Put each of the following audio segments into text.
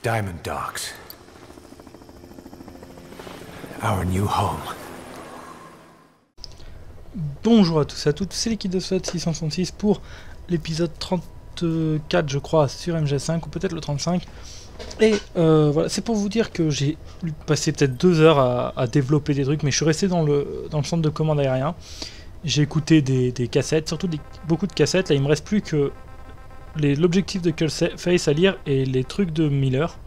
Diamond Docks. Our new home. Bonjour à tous et à toutes, c'est l'équipe de SWAT 666 pour l'épisode 34 je crois sur MG5 ou peut-être le 35. Et voilà, c'est pour vous dire que j'ai passé peut-être 2 heures à développer des trucs, mais je suis resté dans le centre de commande aérien. J'ai écouté des cassettes, surtout beaucoup de cassettes. Là il me reste plus que l'objectif de Skullface à lire et les trucs de Miller.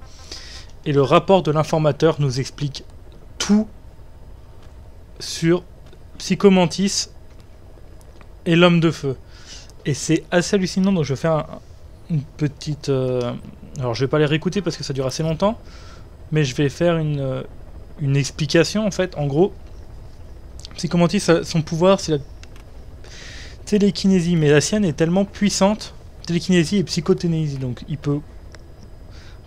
Et le rapport de l'informateur nous explique tout sur Psycho Mantis et l'homme de feu. Et c'est assez hallucinant, donc je vais faire une petite... alors je vais pas les réécouter parce que ça dure assez longtemps, mais je vais faire une explication en fait. En gros, Psycho Mantis, son pouvoir c'est la télékinésie, mais la sienne est tellement puissante, télékinésie et psychoténésie, donc il peut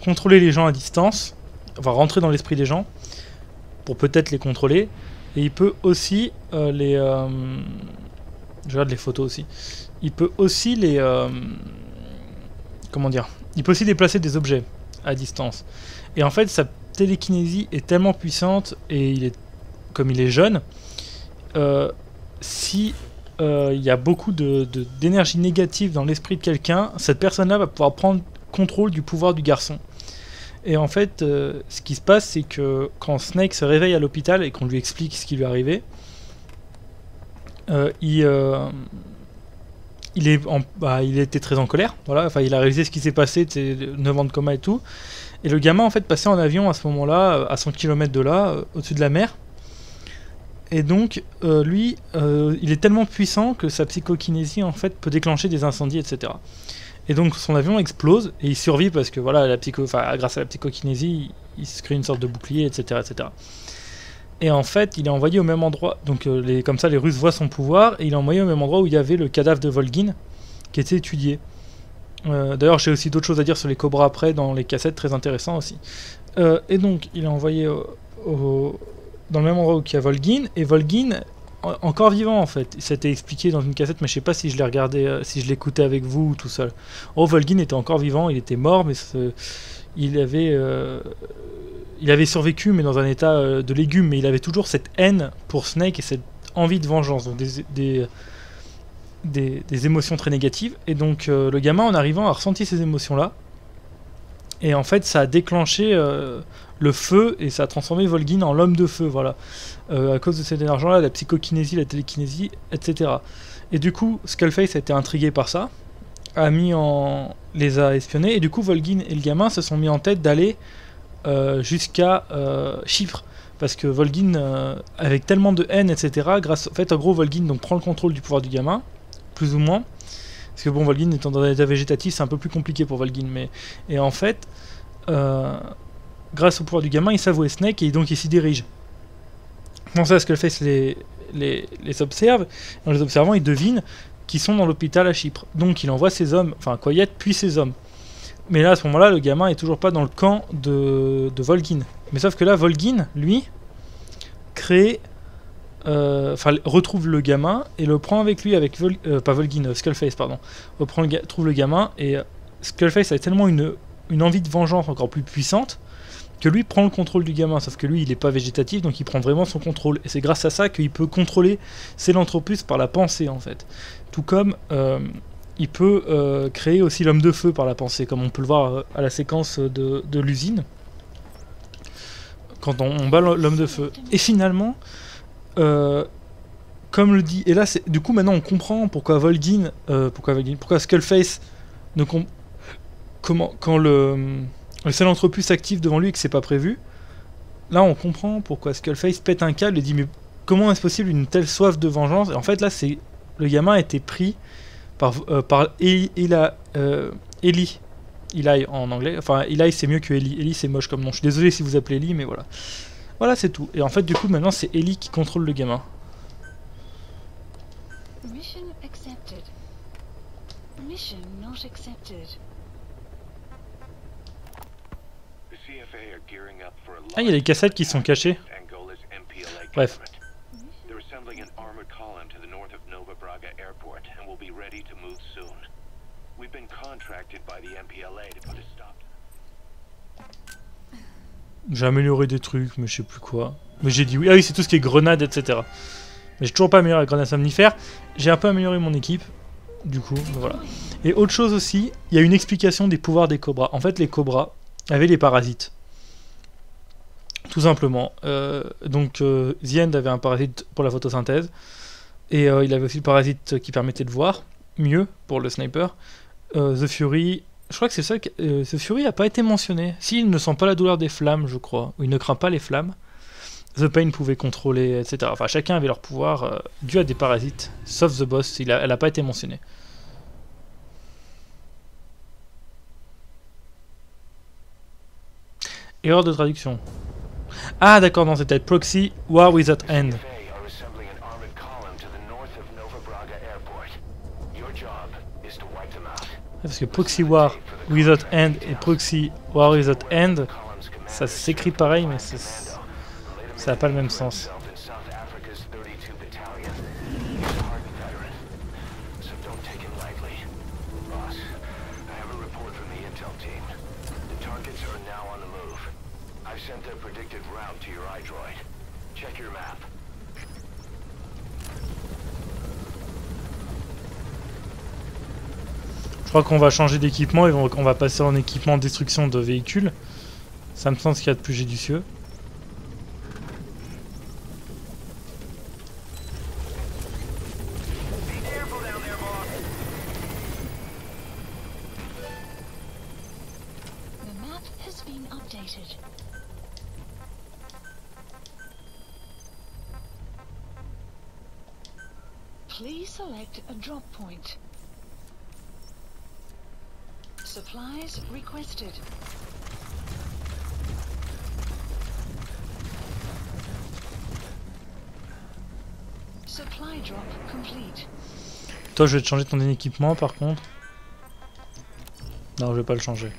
contrôler les gens à distance, enfin rentrer dans l'esprit des gens, pour peut-être les contrôler, et il peut aussi je regarde les photos aussi, il peut aussi les... comment dire, il peut aussi déplacer des objets à distance. Et en fait, sa télékinésie est tellement puissante, et comme il est jeune, si il y a beaucoup d'énergie négative dans l'esprit de quelqu'un, cette personne-là va pouvoir prendre contrôle du pouvoir du garçon. Et en fait, ce qui se passe, c'est que quand Snake se réveille à l'hôpital et qu'on lui explique ce qui lui est arrivé, il était très en colère, voilà. Enfin, il a réalisé ce qui s'est passé, 9 ans de coma et tout. Et le gamin en fait passait en avion à ce moment-là, à 100 km de là, au-dessus de la mer. Et donc, lui, il est tellement puissant que sa psychokinésie en fait peut déclencher des incendies, etc. Et donc son avion explose et il survit parce que voilà, grâce à la psychokinésie, il se crée une sorte de bouclier, etc., etc. Et en fait, il est envoyé au même endroit. Donc comme ça, les Russes voient son pouvoir et il est envoyé au même endroit où il y avait le cadavre de Volgin qui était étudié. D'ailleurs, j'ai aussi d'autres choses à dire sur les Cobras après dans les cassettes, très intéressant aussi. Et donc, il est envoyé dans le même endroit où il y a Volgin, et Volgin encore vivant en fait. C'était expliqué dans une cassette, mais je sais pas si je l'ai regardé, si je l'écoutais avec vous ou tout seul. Oh, Volgin était encore vivant, il était mort, mais il avait survécu, mais dans un état de légume, mais il avait toujours cette haine pour Snake et cette envie de vengeance, donc des émotions très négatives. Et donc le gamin, en arrivant, a ressenti ces émotions-là, et en fait, ça a déclenché le feu et ça a transformé Volgin en l'homme de feu, voilà. À cause de cet énergie-là, la psychokinésie, la télékinésie, etc. Et du coup, Skullface a été intrigué par ça, les a espionnés, et du coup, Volgin et le gamin se sont mis en tête d'aller jusqu'à Chypre. Parce que Volgin, avec tellement de haine, etc., en fait, en gros, Volgin donc, prend le contrôle du pouvoir du gamin, plus ou moins. Parce que bon, Volgin étant dans un état végétatif, c'est un peu plus compliqué pour Volgin. Et en fait, grâce au pouvoir du gamin, il s'avoue Snake et donc il s'y dirige. Comment ça, Skullface les observe, et en les observant, il devine qu'ils sont dans l'hôpital à Chypre. Donc il envoie ses hommes, enfin Quiet, puis ses hommes. Mais là, à ce moment-là, le gamin est toujours pas dans le camp de Volgin. Mais sauf que là, Volgin, lui, retrouve le gamin et le prend avec lui, avec Skullface, pardon. Trouve le gamin, et Skullface a tellement une envie de vengeance encore plus puissante que lui prend le contrôle du gamin, sauf que lui il est pas végétatif, donc il prend vraiment son contrôle, et c'est grâce à ça qu'il peut contrôler Célanthropus par la pensée en fait. Tout comme il peut créer aussi l'homme de feu par la pensée, comme on peut le voir à la séquence de l'usine, quand on bat l'homme de feu. Et finalement, comme le dit, et là du coup maintenant on comprend pourquoi pourquoi Skullface quand le Célanthropus s'active devant lui et que c'est pas prévu. Là on comprend pourquoi Skullface pète un câble et dit mais comment est-ce possible une telle soif de vengeance. Et en fait là c'est le gamin a été pris par Eli en anglais, enfin Eli c'est mieux que Eli c'est moche comme nom, je suis désolé si vous appelez Eli, mais voilà c'est tout. Et en fait du coup maintenant c'est Eli qui contrôle le gamin. Mission accepted. Mission not accepted. Ah, il y a des cassettes qui sont cachées. Bref. J'ai amélioré des trucs, mais je sais plus quoi. Mais j'ai dit oui. Ah oui, c'est tout ce qui est grenades, etc. Mais j'ai toujours pas amélioré la grenade somnifère. J'ai un peu amélioré mon équipe. Du coup, voilà. Et autre chose aussi, il y a une explication des pouvoirs des cobras. En fait, les cobras avaient les parasites. Tout simplement. The End avait un parasite pour la photosynthèse. Et il avait aussi le parasite qui permettait de voir mieux pour le sniper. The Fury, je crois que c'est ça que The Fury n'a pas été mentionné. Si, il ne sent pas la douleur des flammes, je crois. Ou il ne craint pas les flammes. The Pain pouvait contrôler, etc. Enfin, chacun avait leur pouvoir dû à des parasites. Sauf The Boss, elle n'a pas été mentionnée. Erreur de traduction. Ah d'accord, non, c'était Proxy War Without End. Parce que Proxy War Without End et Proxy War Without End, ça s'écrit pareil, mais ça n'a pas le même sens. Je crois qu'on va changer d'équipement et on va passer en équipement de destruction de véhicules. Ça me semble ce qu'il y a de plus judicieux. Please select a drop point. Supplies requested. Supply drop complete. Toi, je vais te changer ton équipement par contre. Non, je vais pas le changer.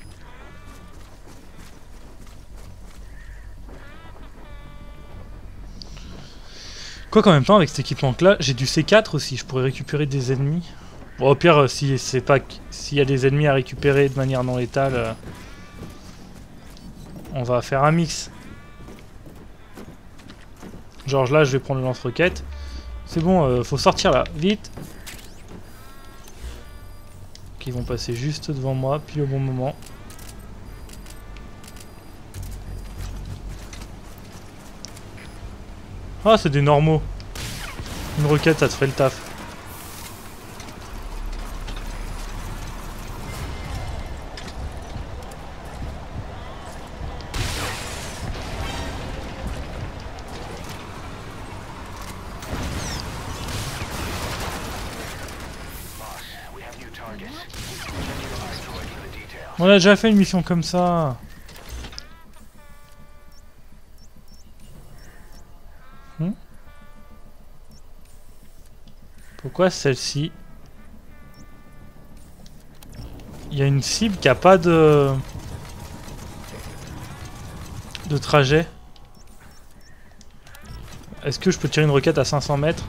Quoi qu'en même temps, avec cet équipement-là, j'ai du C4 aussi. Je pourrais récupérer des ennemis. Bon, au pire, s'il y a des ennemis à récupérer de manière non létale, on va faire un mix. Genre là, je vais prendre le lance-roquette. C'est bon, faut sortir là, vite. Ils vont passer juste devant moi, puis au bon moment. Ah, c'est des normaux. Une roquette, ça te ferait le taf. On a déjà fait une mission comme ça. Pourquoi celle-ci? Il y a une cible qui a pas de trajet. Est-ce que je peux tirer une roquette à 500 mètres?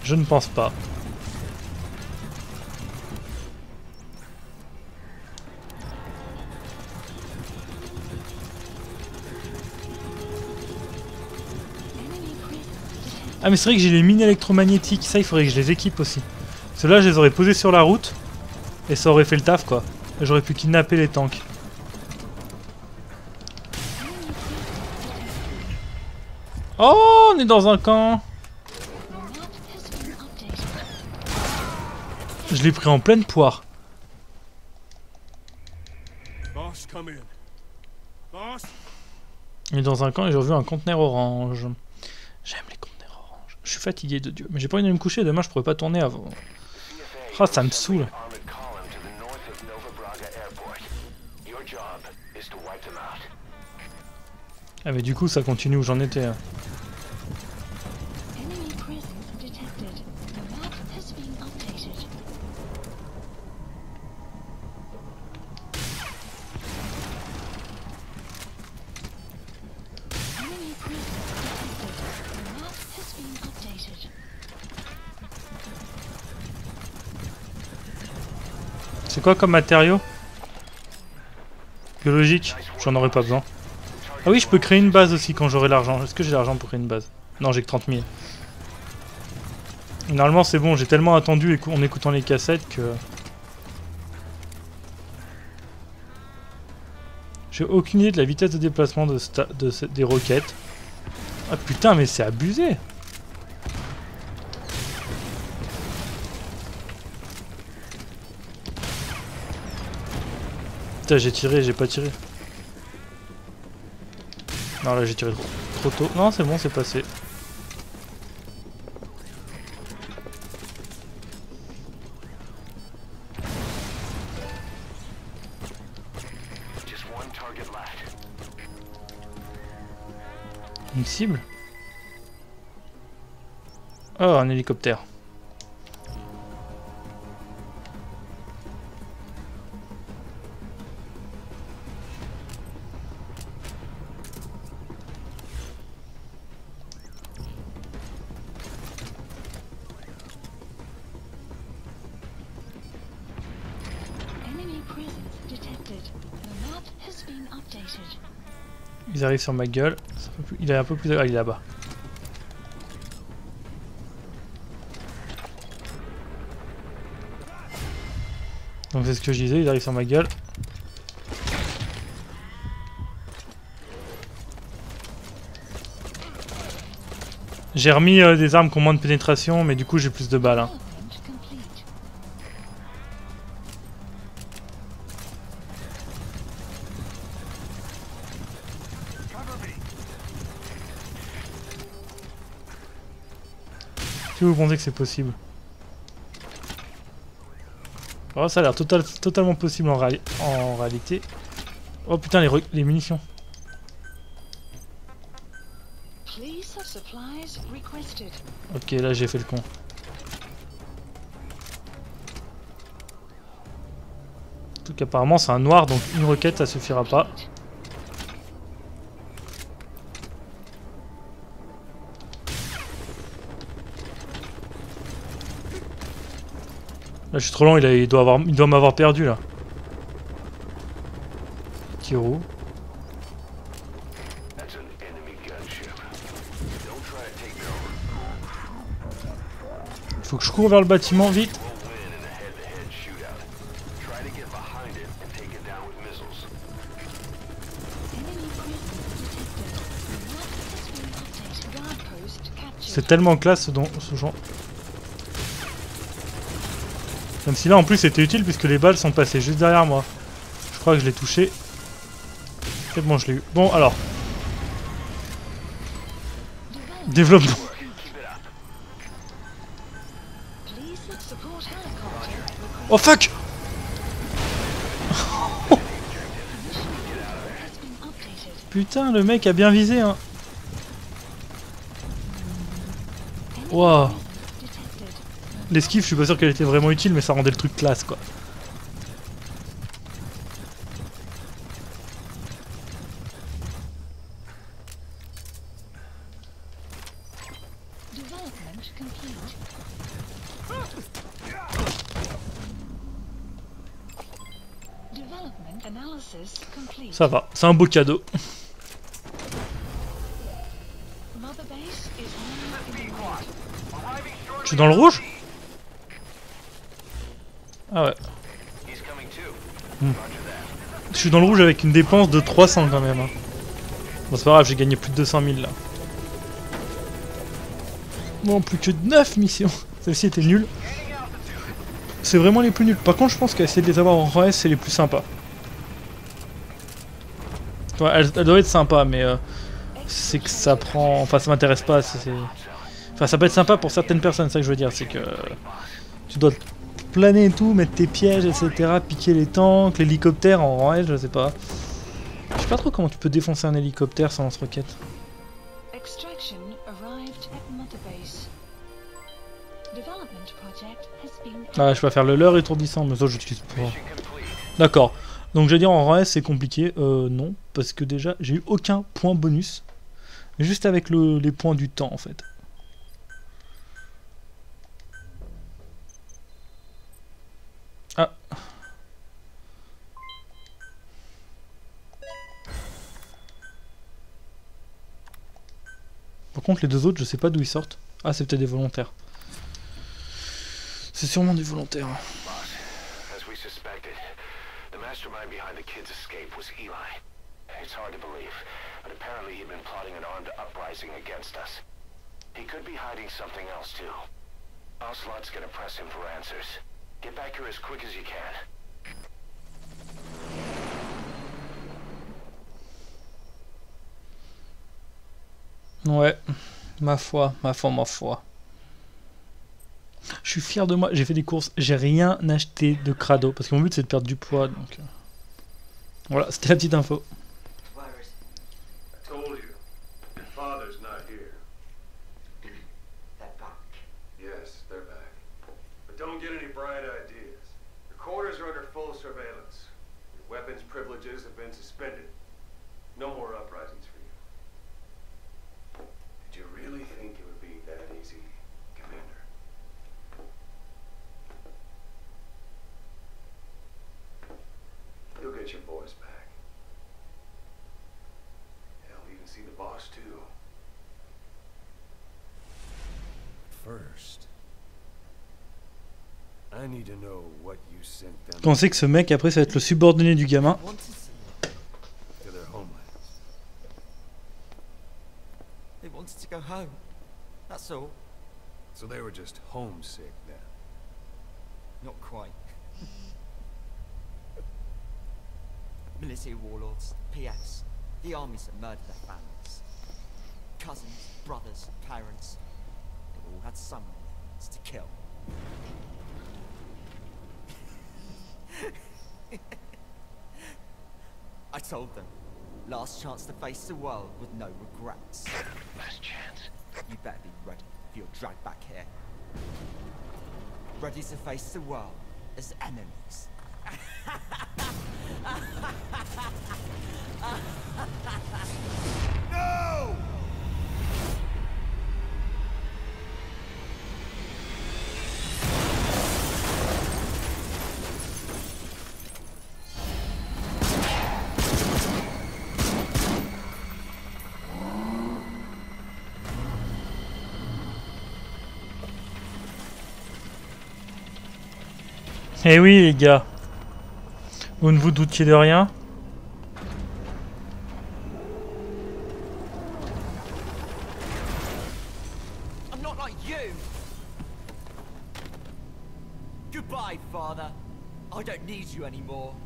Je ne pense pas. Ah mais c'est vrai que j'ai les mines électromagnétiques, ça il faudrait que je les équipe aussi. Ceux-là je les aurais posés sur la route et ça aurait fait le taf quoi. J'aurais pu kidnapper les tanks. Oh, on est dans un camp. Je l'ai pris en pleine poire. On est dans un camp et j'ai revu un conteneur orange. J'aime les conteneurs. Je suis fatigué de Dieu. Mais j'ai pas envie de me coucher, demain je pourrais pas tourner avant. Ah, ça me saoule. Ah mais du coup ça continue où j'en étais. Hein. C'est quoi comme matériau? Biologique, j'en aurais pas besoin. Ah oui, je peux créer une base aussi quand j'aurai l'argent. Est-ce que j'ai l'argent pour créer une base? Non, j'ai que 30 000. Normalement, c'est bon, j'ai tellement attendu en écoutant les cassettes que... J'ai aucune idée de la vitesse de déplacement des roquettes. Ah putain, mais c'est abusé! Putain, j'ai tiré, j'ai pas tiré. Non, là j'ai tiré trop tôt. Non, c'est bon, c'est passé. Une cible? Oh, un hélicoptère. Enemy presence detected. The map has been updated. Ils arrivent sur ma gueule. Il est un peu plus... Ah, il est là-bas. Donc c'est ce que je disais, ils arrivent sur ma gueule. J'ai remis des armes qui ont moins de pénétration, mais du coup j'ai plus de balles. Hein. Development complete. Si vous pensez que c'est possible. Oh, ça a l'air totalement possible en réalité. Oh putain, les munitions. Please supplies requested. Ok, là j'ai fait le con. En tout cas, apparemment c'est un noir, donc une roquette ça suffira pas. Là je suis trop lent, il doit m'avoir perdu là. Tiro. Faut que je cours vers le bâtiment vite. Enemy presence detected. The map has been updated. Guard post captured. C'est tellement classe ce genre. Même si là en plus c'était utile puisque les balles sont passées juste derrière moi. Je crois que je l'ai touché. C'est bon, je l'ai eu. Bon alors. Développement. Please support helicopter. Oh fuck! Has been updated. Putain, le mec a bien visé hein. Enemy Wow. presence detected. L'esquive, je suis pas sûr qu'elle était vraiment utile, mais ça rendait le truc classe quoi. Development complete. Development analysis complete. Ça va, c'est un beau cadeau. Mother base is now in the red. Je suis dans le rouge? Ah ouais. Je suis dans le rouge avec une dépense de 300 quand même. Hein. Bon c'est pas grave, j'ai gagné plus de 200 000 là. Bon, plus que 9 missions. Celle-ci était nulle. C'est vraiment les plus nuls. Par contre, je pense qu'essayer de les avoir en RS, c'est les plus sympas. Ouais, elle doit être sympa, mais c'est que ça prend... Enfin, ça m'intéresse pas. Enfin, ça peut être sympa pour certaines personnes, c'est ça que je veux dire. C'est que tu dois planer et tout, mettre tes pièges, etc. Piquer les tanks, l'hélicoptère en RS, je sais pas. Je sais pas trop comment tu peux défoncer un hélicoptère sans lance-roquette. Extraction arrived at Mother base. Development project has been. Ah, je vais faire le leurre étourdissant, mais ça j'utilise pas. D'accord. Donc j'allais dire en RS c'est compliqué. Non, parce que déjà j'ai eu aucun point bonus. Juste avec les points du temps en fait. Ah. Par contre, les deux autres, je sais pas d'où ils sortent. Ah, c'est peut-être des volontaires. C'est sûrement des volontaires. Boss, as we suspected, the mastermind behind the kid's escape was Eli. It's hard to believe, but apparently he'd been plotting an armed uprising against us. He could be hiding something else too. Ocelot's gonna press him for answers. Get back here as quick as you can. Ouais, ma foi, ma foi, ma foi. Je suis fier de moi, j'ai fait des courses, j'ai rien acheté de crado, parce que mon but c'est de perdre du poids, donc... Voilà, c'était la petite info. I told you, your father's not here. They're back. Yes, they're back. But don't get any bright ideas. Your quarters are under full surveillance. Your weapons privileges have been suspended. No more uprisings for you. Did you really think it would be that easy, Commander? You'll get your boys back. Hell, even see the boss too. First, I need to know what you sent them Pensez que ce mec après ça va être le subordonné du gamin. Want to see them? to their homelands. They wanted to go home. That's all. So they were just homesick then. Not quite. Military warlords, PFs, the armies that murdered their families. Cousins, brothers, parents. They all had someone to kill. I told them, last chance to face the world with no regrets. Last chance. You better be ready for your drag back here. Ready to face the world as enemies. No! Eh oui les gars, vous ne vous doutiez de rien? I'm not like you! Goodbye, father. I don't need you anymore.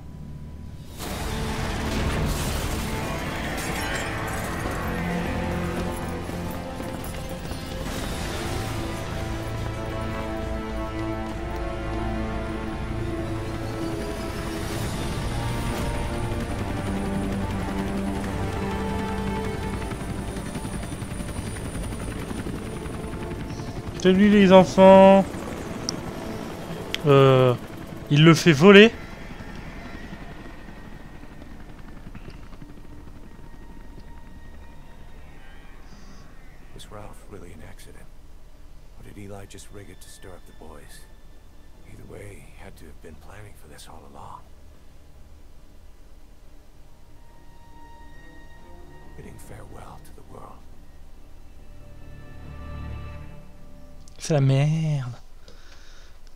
Salut les enfants. Il le fait voler. Was Ralph really an accident? Or did Eli just rig it to stir up the boys? Either way, he had to have been planning for this all along. Bidding farewell to the world. C'est la merde.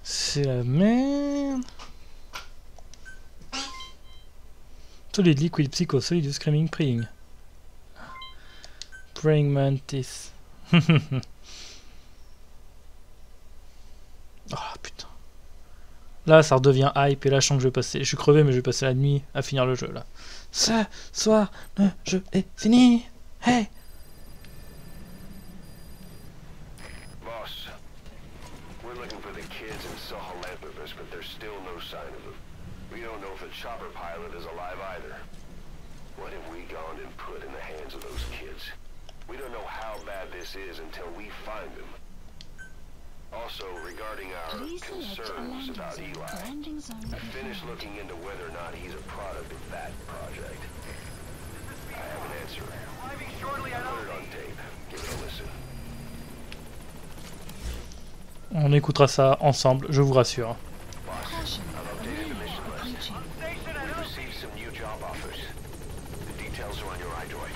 C'est la merde. Solid liquid psycho, solid screaming praying. Praying mantis. Oh putain. Là ça redevient hype et là je sens que je vais passer. Je suis crevé mais je vais passer la nuit à finir le jeu là. Ce soir le jeu est fini. Hey. Boss, we're looking for the kids in Sahalanthropus, but there's still no sign of them. We don't know if the chopper pilot is alive either. What have we gone and put in the hands of those kids? We don't know how bad this is until we find them. Also, regarding our Please select a concerns landing about zone. Eli, Landing zone I finished looking into whether or not he's a product of that project. I have an answer. I put it on tape. Give it a listen. On écoutera ça ensemble, je vous rassure. Caution. I've updated the mission list. Approaching. We've received some new job offers. The details are on your iDroid.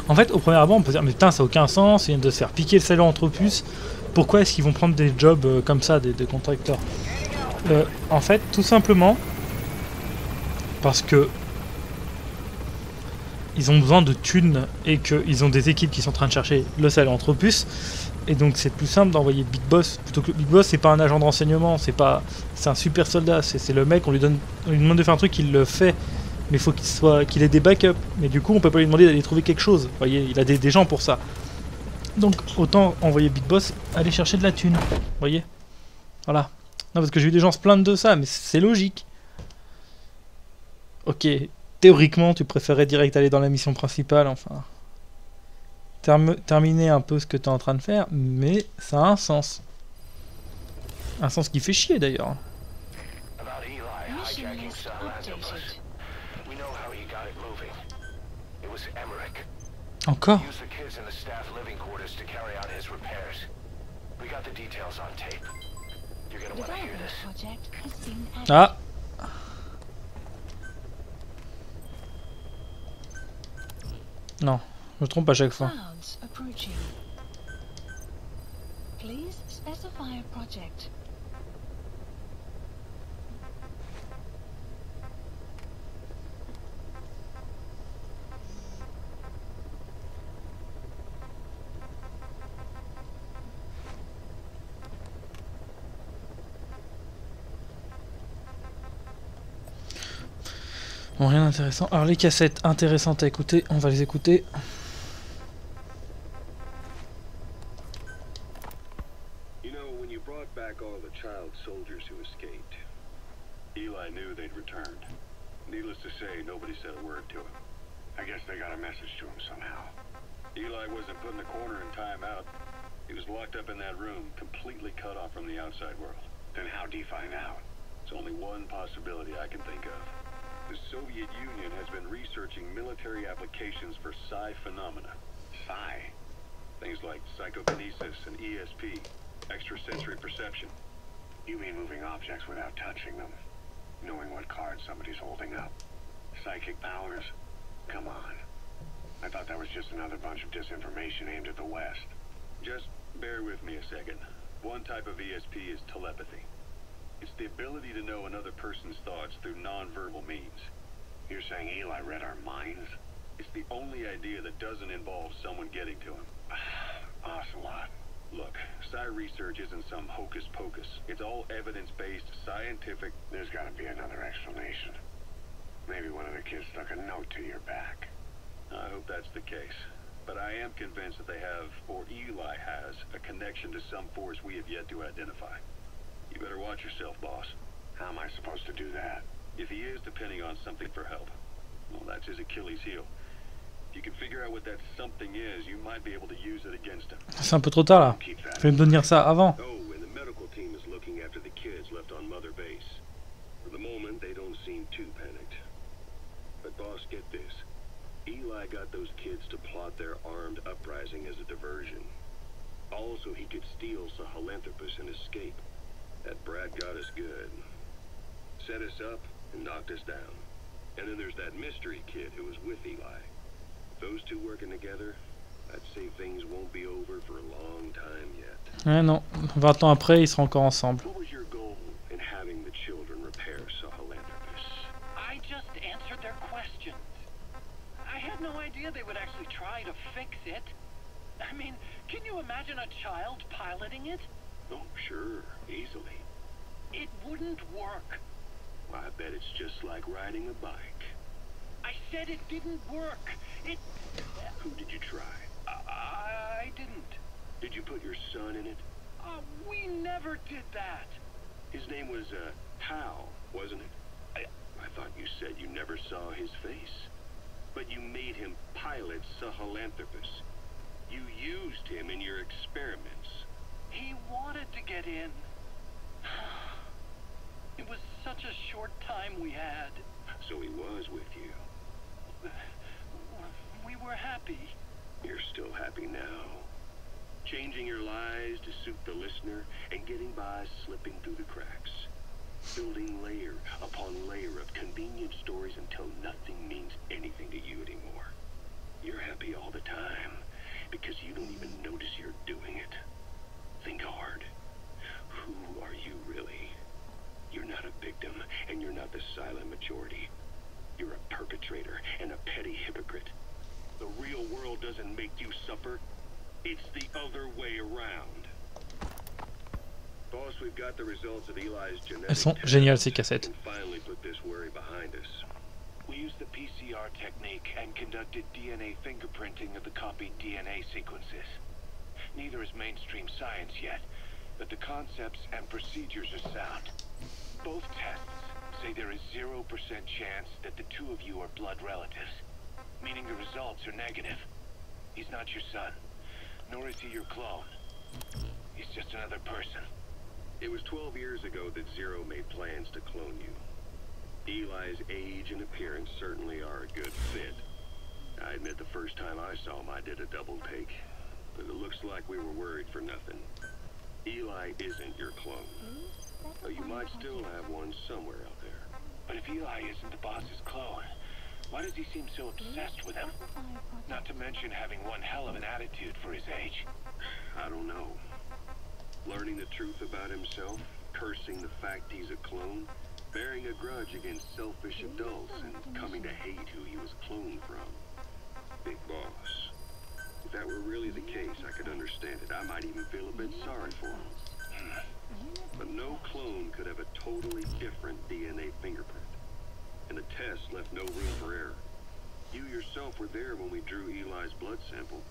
En fait, au premier abord, on peut se dire, mais putain, ça n'a aucun sens, ils viennent de se faire piquer le Sahelanthropus. Pourquoi est-ce qu'ils vont prendre des jobs comme ça, des contracteurs? En fait, tout simplement, parce que ils ont besoin de thunes et qu'ils ont des équipes qui sont en train de chercher le Sahelanthropus. Et donc c'est plus simple d'envoyer Big Boss plutôt que Big Boss. C'est pas un agent de renseignement, c'est un super soldat. C'est le mec, on lui demande de faire un truc, il le fait. Mais il faut qu'il ait des backups. Mais du coup, on peut pas lui demander d'aller trouver quelque chose. Vous voyez, il a des gens pour ça. Donc autant envoyer Big Boss aller chercher de la thune. Vous voyez, voilà. Non, parce que j'ai vu des gens se plaindre de ça, mais c'est logique. Ok, théoriquement, tu préférais direct aller dans la mission principale, enfin. Terminer un peu ce que tu es en train de faire, mais ça a un sens. Un sens qui fait chier d'ailleurs. About Eli Mission hijacking list Sahelanthropus. updated. We know how he got it moving. It was Emmerich. Encore? He used the kids in the staff living quarters to carry out his repairs. We got the details on tape. You're gonna want to hear Development this. project has been added. Ah. Non, je me trompe à chaque fois. Clouds approaching. Please specify a project. Bon, rien d'intéressant. Alors les cassettes intéressantes à écouter, on va les écouter. You know, when you brought back all the child soldiers who escaped, Eli knew they'd returned. Needless to say, nobody said a word to him. I guess they got a message to him somehow. Eli wasn't put in the corner in timeout. He was locked up in that room, completely cut off from the outside world. Then how'd he find out? It's only one possibility I can think of. The Soviet Union has been researching military applications for psi phenomena. Psi? Things like psychokinesis and ESP, extrasensory perception. You mean moving objects without touching them? Knowing what card somebody's holding up? Psychic powers? Come on. I thought that was just another bunch of disinformation aimed at the West. Just bear with me a second. One type of ESP is telepathy. It's the ability to know another person's thoughts through non-verbal means. You're saying Eli read our minds? It's the only idea that doesn't involve someone getting to him. Ocelot. Look, psi research isn't some hocus pocus. It's all evidence-based, scientific... There's gotta be another explanation. Maybe one of the kids stuck a note to your back. I hope that's the case. But I am convinced that they have, or Eli has, a connection to some force we have yet to identify. You better watch yourself, boss. How am I supposed to do that? If he is depending on something for help, well, that's his Achilles heel. If you can figure out what that something is, you might be able to use it against him. C'est un peu trop tard là. Keep that. Fallait me donner ça avant. Oh, and the medical team is looking after the kids left on Mother Base. For the moment, they don't seem too panicked. But boss, get this. Eli got those kids to plot their armed uprising as a diversion. Also, he could steal Sahelanthropus and escape. That brat got us good. Set us up and knocked us down. And then there's that mystery kid who was with Eli. Those two working together, I'd say things won't be over for a long time yet. Ouais, non. 20 ans après, ils seront encore ensemble. What was your goal in having the children repair Sahelanthropus? I just answered their questions. I had no idea they would actually try to fix it. I mean, can you imagine a child piloting it? Oh, sure, easily. It wouldn't work. I bet it's just like riding a bike. I said it didn't work. It... Who did you try? I didn't. Did you put your son in it? We never did that. His name was, Hal, wasn't it? I thought you said you never saw his face. But you made him pilot Sahelanthropus. You used him in your experiments. He wanted to get in. It was such a short time we had. So he was with you. We were happy. You're still happy now. Changing your lies to suit the listener and getting by slipping through the cracks. Building layer upon layer of convenient stories until nothing means anything to you anymore. You're happy all the time. perpetrator and a petty hypocrite. The real world doesn't make you suffer. It's the other way around. Boss, we've got the results of Eli's genetic Elles sont tests géniales ces cassettes. and finally put this worry behind us. We used the PCR technique and conducted DNA fingerprinting of the copied DNA sequences. Neither is mainstream science yet, but the concepts and procedures are sound. Both tests say there is 0% chance that the two of you are blood relatives, meaning the results are negative. He's not your son, nor is he your clone. He's just another person. It was 12 years ago that Zero made plans to clone you. Eli's age and appearance certainly are a good fit. I admit the first time I saw him I did a double take, but it looks like we were worried for nothing. Eli isn't your clone, though you might still have one somewhere out there. But if Eli isn't the boss's clone, why does he seem so obsessed with him? Not to mention having one hell of an attitude for his age. I don't know. Learning the truth about himself, cursing the fact he's a clone, bearing a grudge against selfish adults, and coming to hate who he was cloned from. Big boss. If that were really the case, I could understand it. I might even feel a bit sorry for him. But no clone could have a totally different DNA fingerprint. And the test left no room for error. You yourself were there when we drew Eli's blood sample.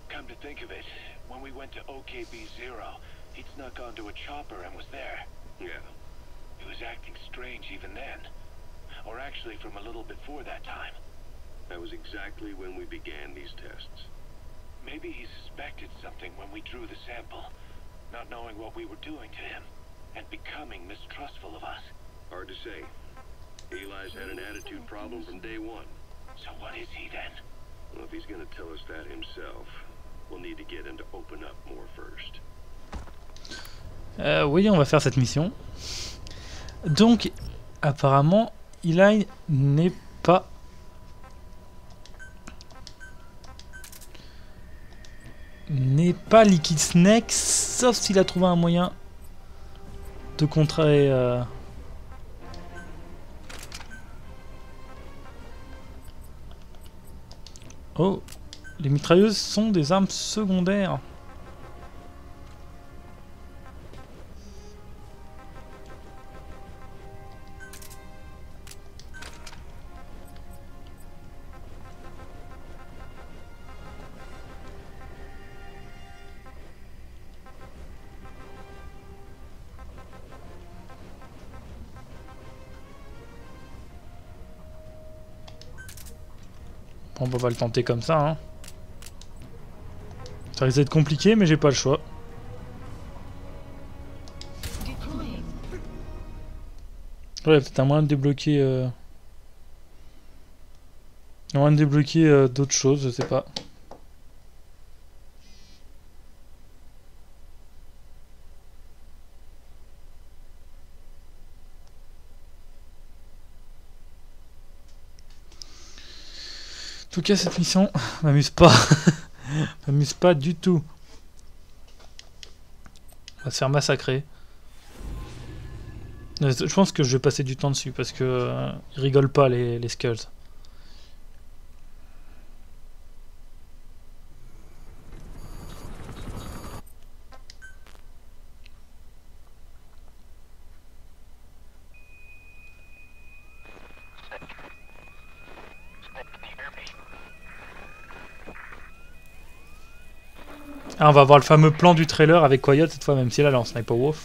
Come to think of it, when we went to OKB-0, he'd snuck onto a chopper and was there. Yeah. He was acting strange even then. Or actually from a little before that time. That was exactly when we began these tests. Maybe he suspected something when we drew the sample, not knowing what we were doing to him, and becoming mistrustful of us. Hard to say. Eli's had an attitude problem from day one. So what is he then? Well, if he's gonna tell us that himself, we'll need to get him to open up more first. Oui, on va faire cette mission. Donc, apparemment, Eli n'est pas... Liquid Snake, sauf s'il a trouvé un moyen de contrer... Oh, les mitrailleuses sont des armes secondaires. On peut pas le tenter comme ça, hein. Ça risque d'être compliqué, mais j'ai pas le choix. Ouais, peut-être un moyen de débloquer... Un moyen de débloquer d'autres choses, je sais pas. En tout cas, cette mission m'amuse pas. M'amuse pas du tout. On va se faire massacrer. Je pense que je vais passer du temps dessus parce que ils rigolent pas les Skulls. Ah, on va voir le fameux plan du trailer avec Coyote cette fois, même si là, on sniper Wolf.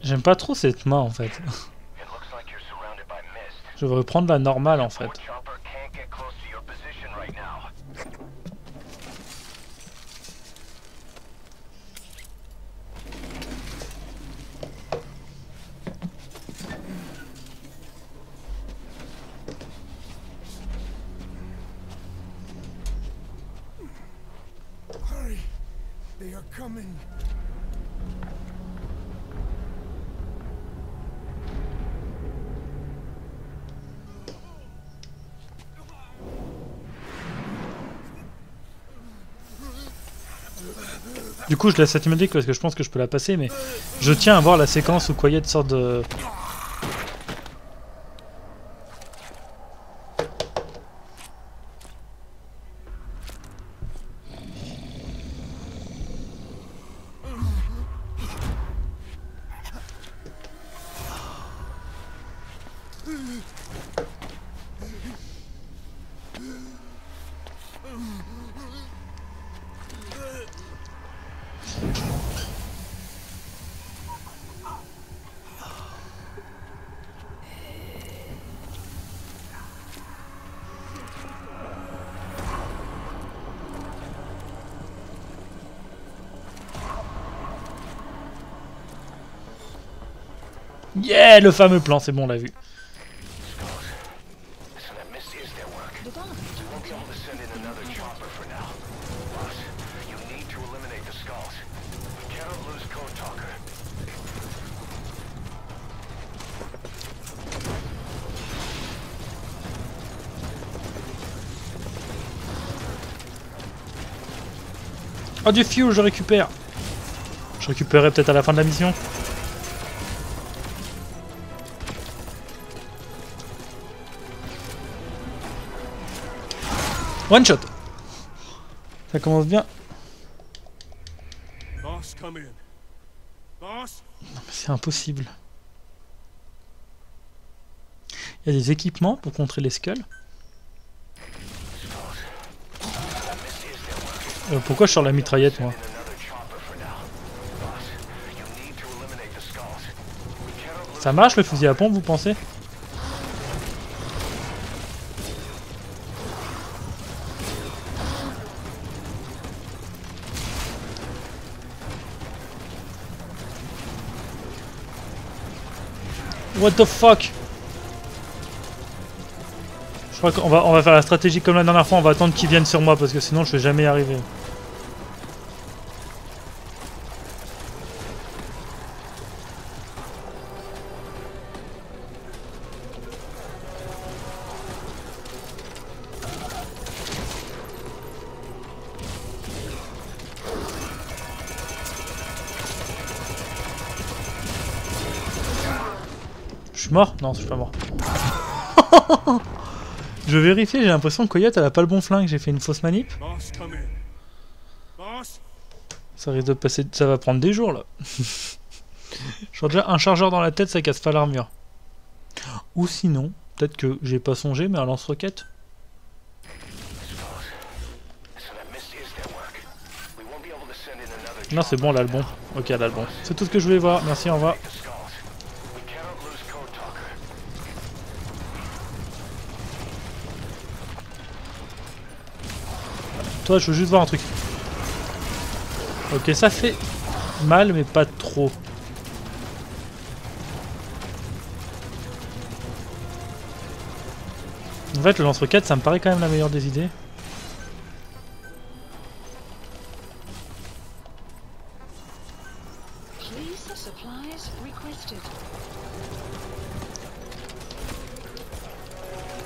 J'aime pas trop cette main en fait. Je devrais prendre la normale en fait. They are coming. Du coup, je laisse cette cinématique parce que je pense que je peux la passer, mais je tiens à voir la séquence où Quiet sort de... Yeah, le fameux plan, c'est bon, on l'a vu. So that mist is their work. The Dark We won't be able to send in another chopper for now. Boss, you need to eliminate the skulls. We cannot lose Code Talker. Oh, du fuel, je récupère. Je récupérerai peut-être à la fin de la mission. One shot. Ça commence bien. Boss, come in. Boss? Non, mais c'est impossible. Il y a des équipements pour contrer les skulls. Pourquoi je sors la mitraillette, moi? Ça marche le fusil à pompe, vous pensez? What the fuck? Je crois qu'on va faire la stratégie comme la dernière fois, on va attendre qu'ils viennent sur moi parce que sinon je vais jamais y arriver. Je suis mort? Non, je suis pas mort. Je vérifie, j'ai l'impression que Coyote elle a pas le bon flingue, j'ai fait une fausse manip. Boss, come in. Boss? Ça risque de passer, ça va prendre des jours là. Genre déjà un chargeur dans la tête ça casse pas l'armure. Ou sinon, peut-être que j'ai pas songé mais un lance-roquette. Non c'est bon, elle a le bon. Ok, elle a le bon. C'est tout ce que je voulais voir, merci, au revoir. Toi, je veux juste voir un truc. Ok, ça fait mal, mais pas trop. En fait, le lance-roquette, ça me paraît quand même la meilleure des idées. Please, supplies requested.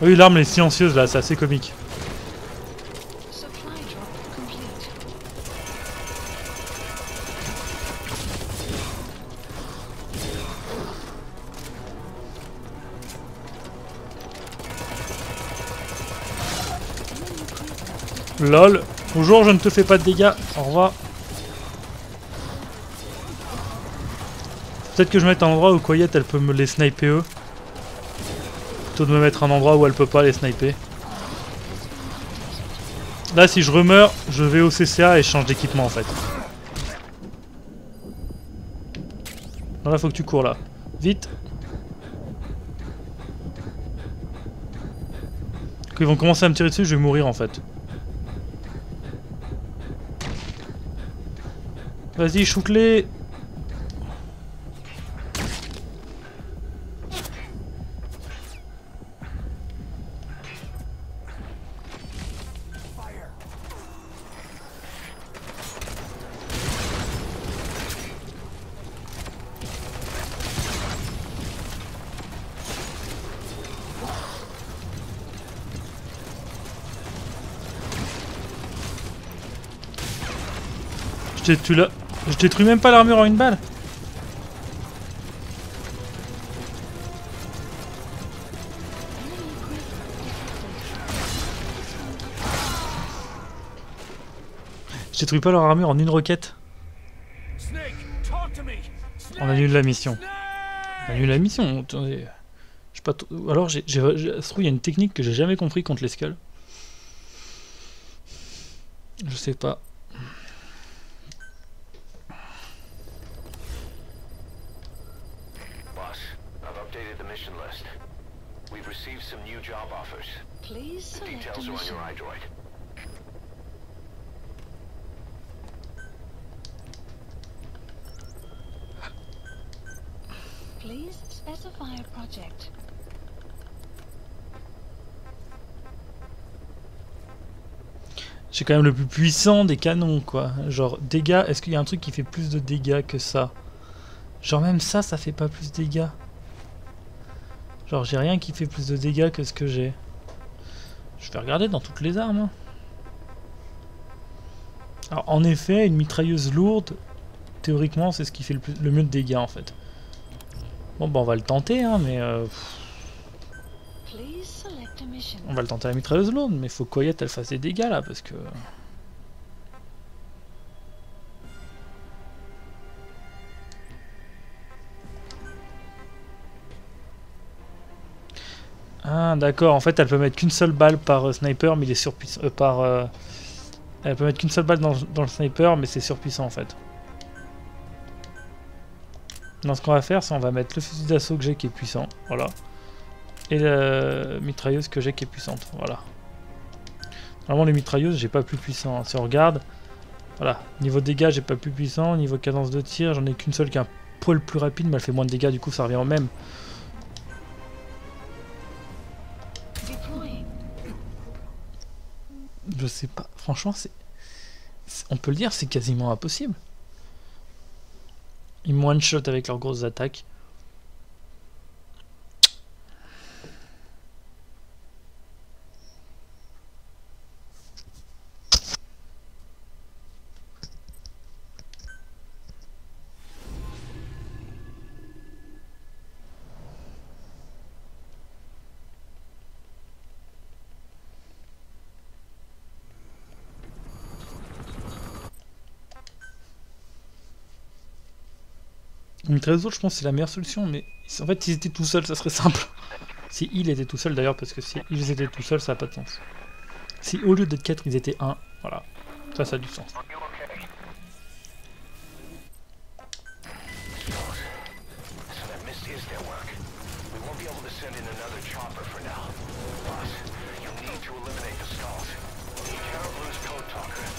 Oui, l'arme est silencieuse là, c'est assez comique. Supply drop complete. LOL. Bonjour, je ne te fais pas de dégâts. Au revoir. Peut-être que je mette un endroit où Quiet elle peut me les sniper eux. Plutôt de me mettre un endroit où elle peut pas les sniper. Là si je remeurs, je vais au CCA et je change d'équipement en fait. Non, là faut que tu cours là. Vite. Quand ils vont commencer à me tirer dessus, je vais mourir en fait. Vas-y, shoot-les. Je détruis même pas l'armure en une balle. Je détruis pas leur armure en une roquette. Snake, talk to me. On annule la mission. On annule la mission. Attendez. Je sais pas. Alors, ça se trouve, il y a une technique que j'ai jamais compris contre les skulls. Je sais pas. Boss, I've updated the mission list. We've received some new job offers. Please The select a details are on mission. your iDroid. Please specify a project. J'ai quand même le plus puissant des canons, quoi. Genre, dégâts, est-ce qu'il y a un truc qui fait plus de dégâts que ça? Genre, même ça fait pas plus de dégâts. Genre, j'ai rien qui fait plus de dégâts que ce que j'ai. Je vais regarder dans toutes les armes. Hein. Alors, en effet, une mitrailleuse lourde, théoriquement, c'est ce qui fait le mieux de dégâts, en fait. Bon, bah, on va le tenter, hein, mais... Please select a mission. On va le tenter à la mitrailleuse lourde, mais faut que Coyote, elle fasse des dégâts, là, parce que... Ah, d'accord, en fait, elle peut mettre qu'une seule balle par sniper, mais il est surpuissant... Elle peut mettre qu'une seule balle dans le sniper, mais c'est surpuissant, en fait. Donc, ce qu'on va faire, c'est on va mettre le fusil d'assaut que j'ai qui est puissant, voilà. Et la mitrailleuse que j'ai qui est puissante, voilà. Normalement, les mitrailleuses, j'ai pas plus puissant. Hein. Si on regarde, voilà, niveau dégâts, j'ai pas plus puissant. Niveau cadence de tir, j'en ai qu'une seule qui est un poil plus rapide, mais elle fait moins de dégâts, du coup, ça revient au même. Deploying. Je sais pas, franchement, on peut le dire, c'est quasiment impossible. Ils me one-shot avec leurs grosses attaques. Une 13 autres, je pense que c'est la meilleure solution, mais en fait, s'ils étaient tout seuls, ça serait simple. Si ils étaient tout seuls d'ailleurs, parce que si ils étaient tout seuls, ça n'a pas de sens. Si au lieu d'être 4, ils étaient 1, voilà. Ça a du sens. So that missed is their work. We won't be able to send in another chopper for now. Boss, you need to eliminate the skulls. You cannot lose Code Talker.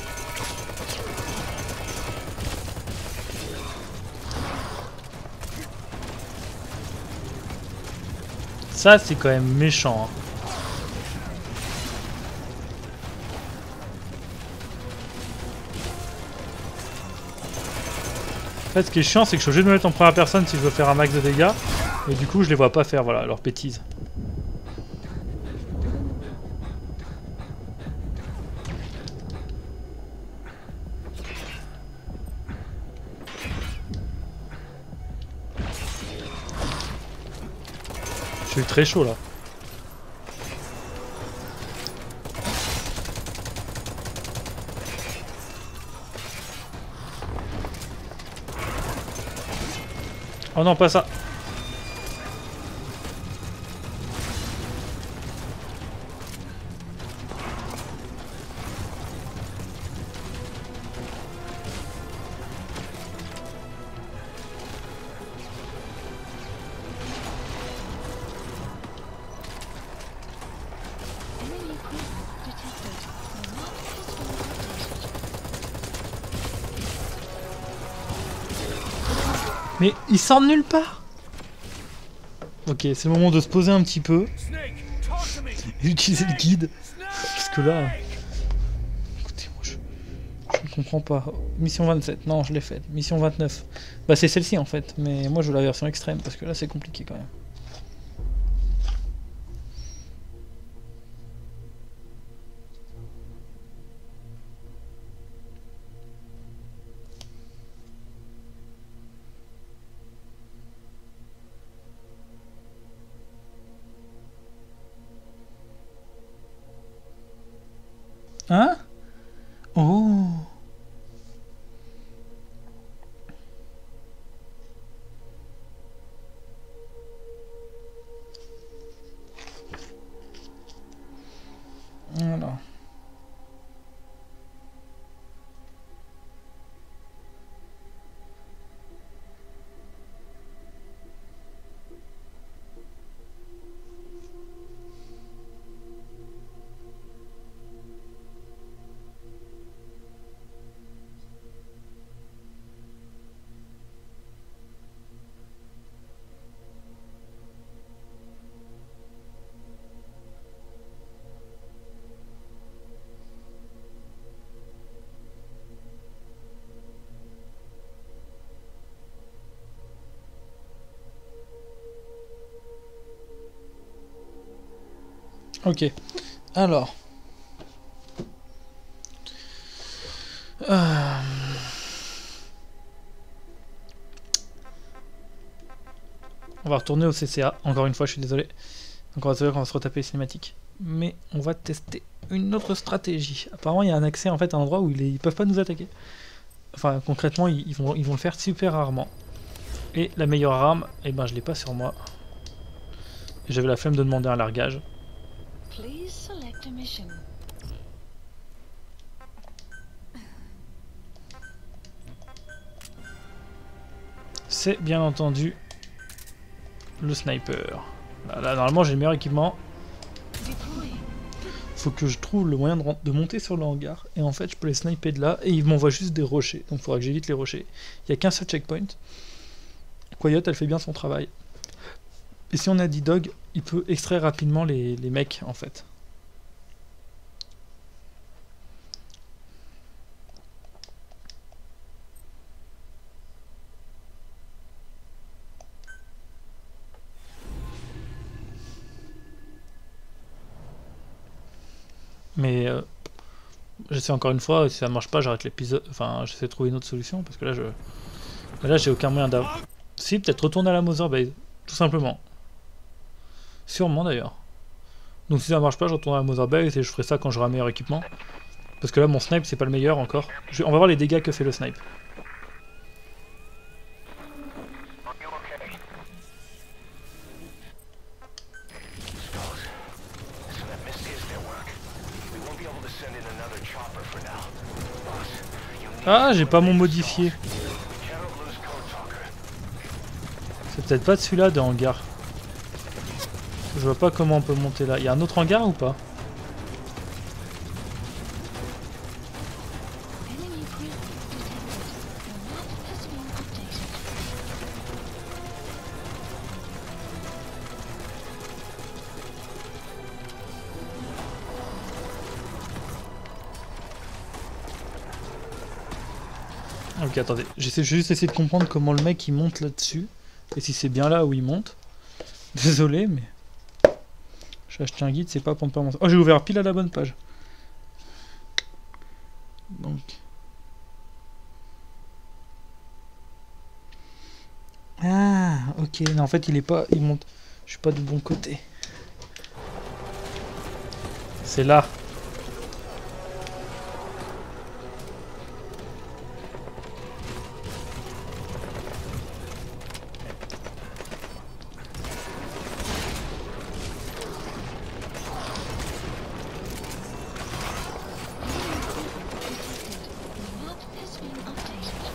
Ça, c'est quand même méchant. Hein. En fait, ce qui est chiant, c'est que je suis obligé de me mettre en première personne si je veux faire un max de dégâts. Et du coup, je les vois pas faire, voilà, leur bêtise. Je suis très chaud là. Oh non, pas ça. Enemy presence detected. The map has been updated. Mais il sort de nulle part. Ok, c'est le moment de se poser un petit peu Snake, talk to me. et utiliser le guide. Parce que là... Écoutez, moi je ne comprends pas. Mission 27, non, je l'ai faite. Mission 29. Bah c'est celle-ci en fait, mais moi je veux la version extrême parce que là c'est compliqué quand même. Hein? Oh! Voilà. Ok, alors. On va retourner au CCA, encore une fois, je suis désolé. Donc on va se retaper les cinématiques. Mais on va tester une autre stratégie. Apparemment, il y a un accès en fait à un endroit où ils peuvent pas nous attaquer. Enfin, concrètement, ils vont le faire super rarement. Et la meilleure arme, eh ben, je l'ai pas sur moi. J'avais la flemme de demander un largage. Please select a mission. C'est bien entendu le sniper. Là, normalement, j'ai le meilleur équipement. Deploy. Faut que je trouve le moyen de monter sur le hangar. Et en fait, je peux les sniper de là. Et ils m'envoient juste des rochers. Donc il faudra que j'évite les rochers. Il n'y a qu'un seul checkpoint. Coyote, elle fait bien son travail. Et si on a D-Dog, il peut extraire rapidement les mecs, en fait. Mais j'essaie encore une fois, si ça marche pas, j'arrête l'épisode. Enfin, j'essaie de trouver une autre solution parce que là j'ai aucun moyen d'avoir. Si, peut-être retourner à la Mother Base, tout simplement. Sûrement d'ailleurs. Donc si ça marche pas, je retourne à la Mother Base et je ferai ça quand j'aurai un meilleur équipement. Parce que là, mon snipe, c'est pas le meilleur encore. On va voir les dégâts que fait le snipe. Ah, j'ai pas mon modifié. C'est peut-être pas de celui-là de hangar. Je vois pas comment on peut monter là. Il y a un autre hangar ou pas? Enemy presence detected. The map has been updated. Ok, attendez. J'ai juste essayé de comprendre comment le mec il monte là-dessus. Et si c'est bien là où il monte. Désolé, mais... J'ai acheté un guide, c'est pas pour ne pas monter. Oh, j'ai ouvert pile à la bonne page. Donc... Ah, ok. Non, en fait, il est pas... Il monte... Je suis pas du bon côté. C'est là. The map has been updated.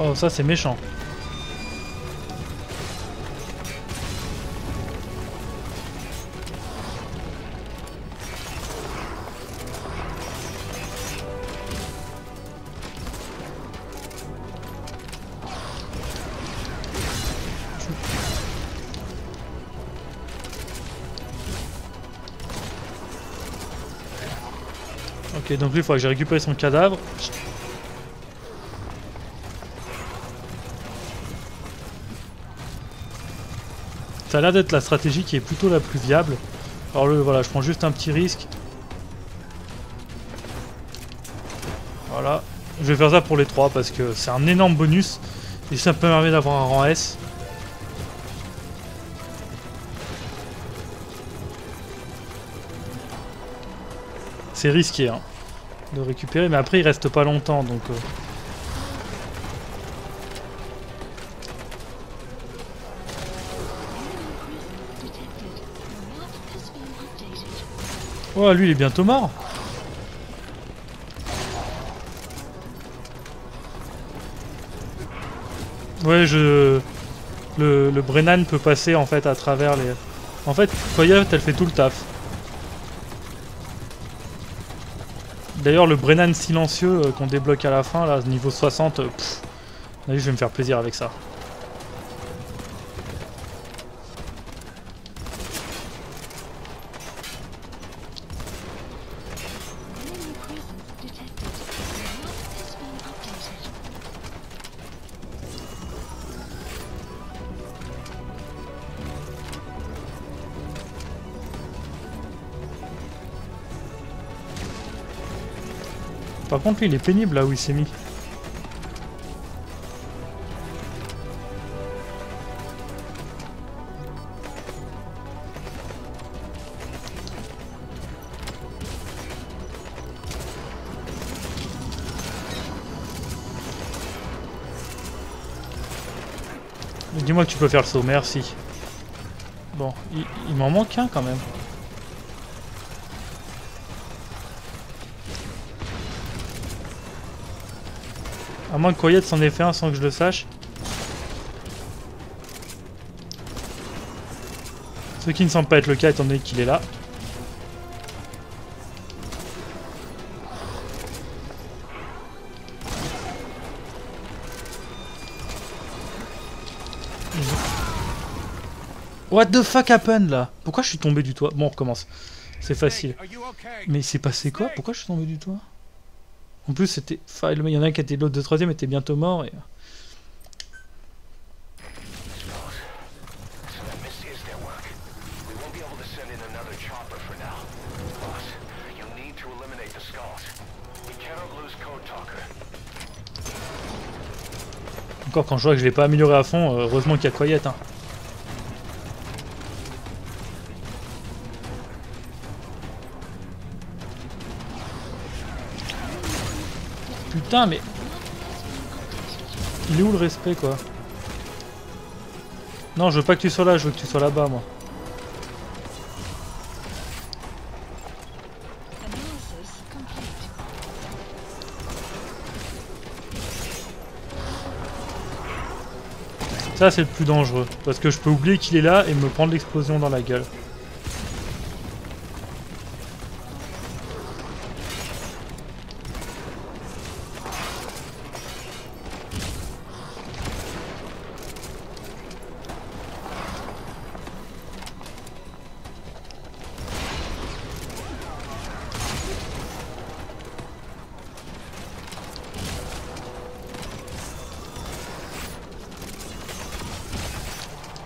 Oh, ça c'est méchant. Ok, donc lui il faudra que j'ai récupéré son cadavre. Ça a l'air d'être la stratégie qui est plutôt la plus viable. Alors voilà, je prends juste un petit risque. Voilà. Je vais faire ça pour les 3 parce que c'est un énorme bonus. Et ça me permet d'avoir un rang S. C'est risqué hein, de récupérer, mais après il reste pas longtemps donc... Oh, lui il est bientôt mort. Ouais, le Brennan peut passer en fait à travers les... En fait, Coyote elle fait tout le taf. D'ailleurs, le Brennan silencieux qu'on débloque à la fin, là, niveau 60, je vais me faire plaisir avec ça. Par contre, lui, il est pénible là où il s'est mis. Dis-moi que tu peux faire le saut, merci. Bon, il m'en manque un quand même. À moins que Coyote s'en ait fait un sans que je le sache. Ce qui ne semble pas être le cas étant donné qu'il est là. What the fuck happened là? Pourquoi je suis tombé du toit? Bon, on recommence. C'est facile. Mais il s'est passé quoi? Pourquoi je suis tombé du toit? En plus, c'était... Enfin, il y en a un qui était l'autre de troisième était bientôt mort et... Encore quand je vois que je l'ai pas amélioré à fond, heureusement qu'il y a Quiet. Hein. Putain, mais... Il est où le respect, quoi? Non, je veux pas que tu sois là, je veux que tu sois là-bas, moi. Ça, c'est le plus dangereux, parce que je peux oublier qu'il est là et me prendre l'explosion dans la gueule.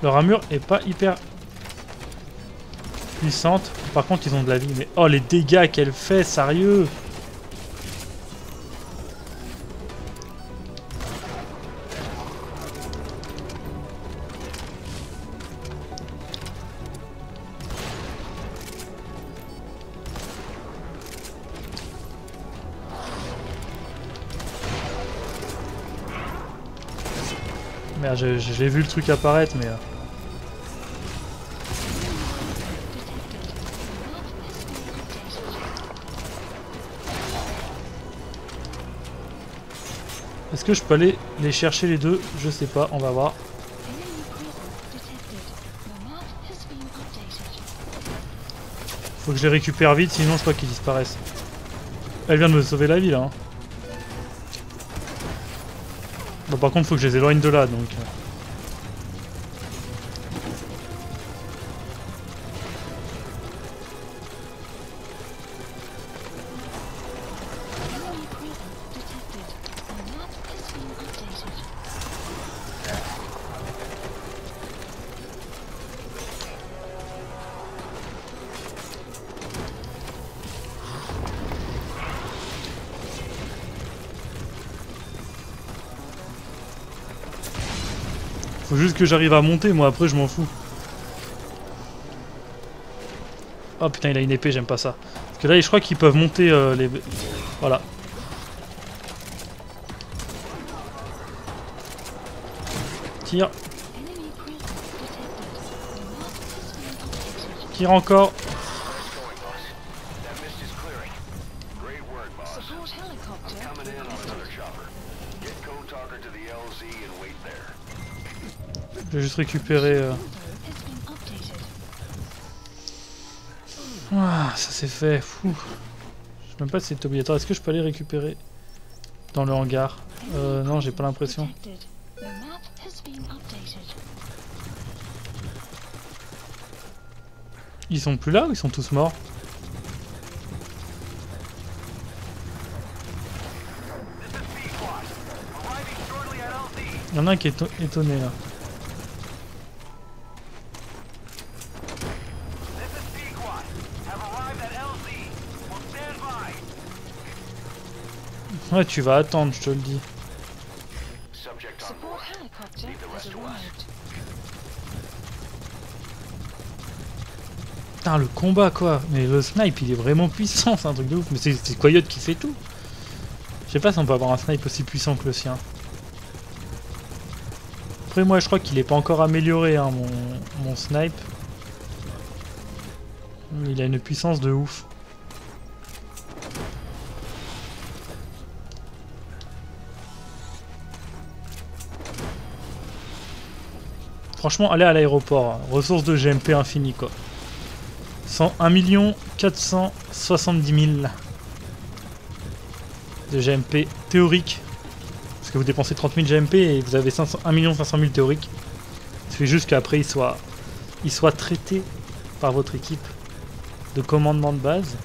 Leur armure est pas hyper puissante. Par contre, ils ont de la vie. Mais oh, les dégâts qu'elle fait, sérieux! Merde, j'ai vu le truc apparaître, mais... Est-ce que je peux aller les chercher les deux? Je sais pas, on va voir. Faut que je les récupère vite, sinon je crois qu'ils disparaissent. Elle vient de me sauver la vie là. Hein. Bon, par contre, faut que je les éloigne de là, donc... Faut juste que j'arrive à monter, moi après je m'en fous. Oh putain, il a une épée, j'aime pas ça. Parce que là, je crois qu'ils peuvent monter les... Voilà. Tire. Enemy presence detected. The map has been updated. Tire encore. Going, boss. That mist is clearing. Great work, boss. Support helicopter Coming in on requested. another chopper. Get Code Talker to the LZ and wait there. Je vais juste récupérer... Info has been updated. Ah, ça c'est fait. Fou. Je sais même pas si c'est obligatoire. Est-ce que je peux aller récupérer dans le hangar? Non, j'ai pas l'impression. Detected. The map has been updated. Ils sont plus là ou ils sont tous morts? Il y en a un qui est étonné là. Ouais, tu vas attendre, je te le dis. Subject on Support board. helicopter Leave the has rest to us. arrived. Putain, le combat quoi. Mais le snipe il est vraiment puissant, c'est un truc de ouf. Mais c'est Coyote qui fait tout. Je sais pas si on peut avoir un snipe aussi puissant que le sien. Après moi je crois qu'il est pas encore amélioré hein, mon snipe. Il a une puissance de ouf. Franchement, allez à l'aéroport, hein. Ressources de GMP infini quoi. 1 470 000 de GMP théorique. Parce que vous dépensez 30 000 GMP et vous avez 1 500 000 théoriques. Ça fait juste qu'après il soit traité par votre équipe de commandement de base.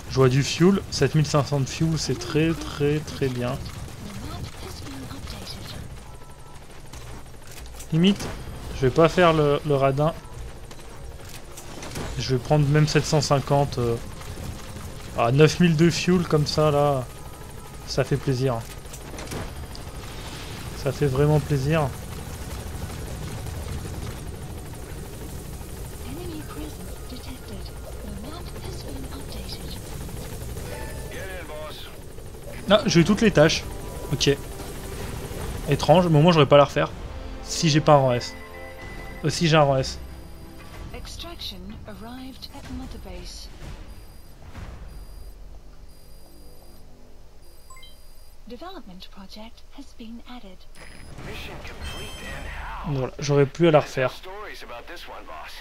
Je vois du fuel, 7500 de fuel, c'est très bien. The map has been updated. Limite, je vais pas faire le radin. Je vais prendre même 750. À 9000 de fuel comme ça là, ça fait plaisir. Ça fait vraiment plaisir. Enemy presence detected. The map has been updated. Get in, boss. Ah, j'ai eu toutes les tâches. Ok. Étrange, mais au moins j'aurais pas à la refaire. Si j'ai pas un rang S. Si j'ai un rang S. Extraction arrived at Mother Base. Development project has been added. Mission complete and how? Voilà, j'aurais plus à la refaire. Stories about this one, boss.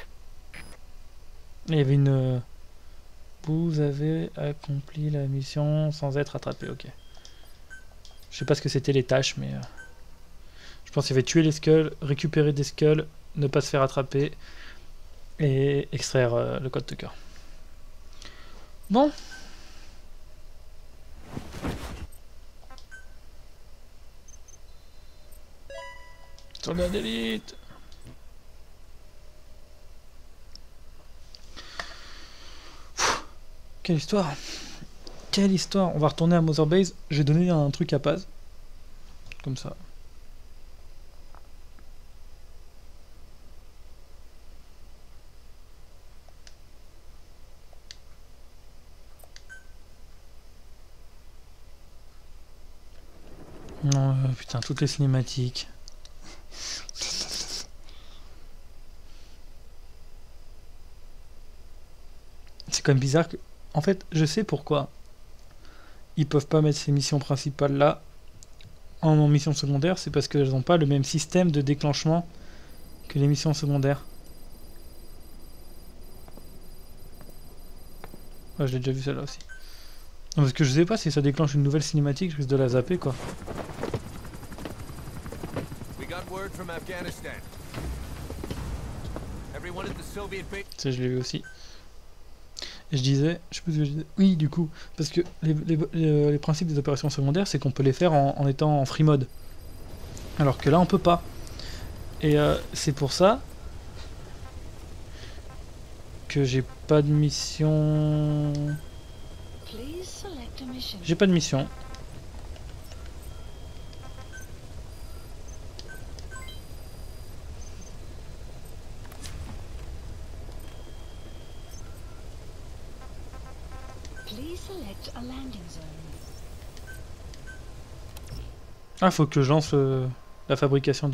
Il y avait une... Vous avez accompli la mission sans être attrapé, ok. Je sais pas ce que c'était les tâches, mais... je pense qu'il y avait tuer les skulls, récupérer des skulls, ne pas se faire attraper, et extraire le code Tucker. Bon. Soldat d'élite. Quelle histoire. Quelle histoire. On va retourner à Mother Base. J'ai donné un truc à Paz. Comme ça. Non, putain, toutes les cinématiques. C'est quand même bizarre que... En fait, je sais pourquoi ils peuvent pas mettre ces missions principales là en mission secondaire. C'est parce qu'elles n'ont pas le même système de déclenchement que les missions secondaires. Ouais, je l'ai déjà vu celle-là aussi. Non, parce que je sais pas si ça déclenche une nouvelle cinématique, je risque de la zapper quoi. We got word from Afghanistan. Everyone at the Soviet base. Ça, je l'ai vu aussi. Et je disais, je sais plus ce que je disais. Oui, du coup, parce que les principes des opérations secondaires, c'est qu'on peut les faire en étant en free mode. Alors que là, on peut pas. Et c'est pour ça que j'ai pas de mission. Please select select a mission. J'ai pas de mission. Please select a landing zone. Ah, faut que je lance la fabrication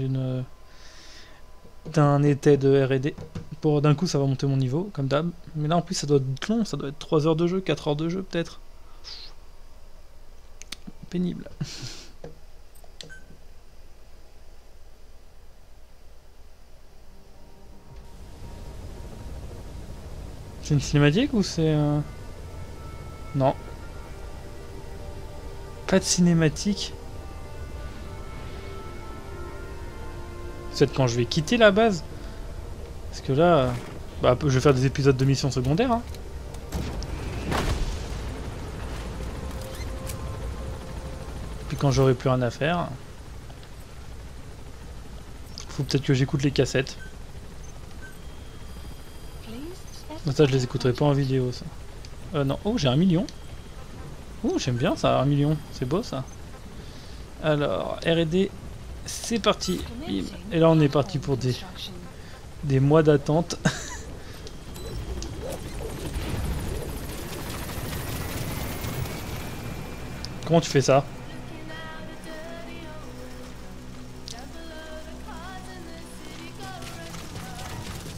d'un été de R&D. Pour d'un coup, ça va monter mon niveau, comme d'hab. Mais là, en plus, ça doit être long, ça doit être 3 heures de jeu, 4 heures de jeu, peut-être. Pénible. C'est une cinématique ou c'est... Non. Pas de cinématique. C'est quand je vais quitter la base. Parce que là... Bah, je vais faire des épisodes de missions secondaires. Hein. Puis quand j'aurai plus rien à faire... Faut peut-être que j'écoute les cassettes. Ça, je les écouterai pas en vidéo, ça. Non. Oh, j'ai 1 million. Oh, j'aime bien ça, 1 million. C'est beau, ça. Alors, R&D, c'est parti. Bim. Et là, on est parti pour des mois d'attente. Comment tu fais ça?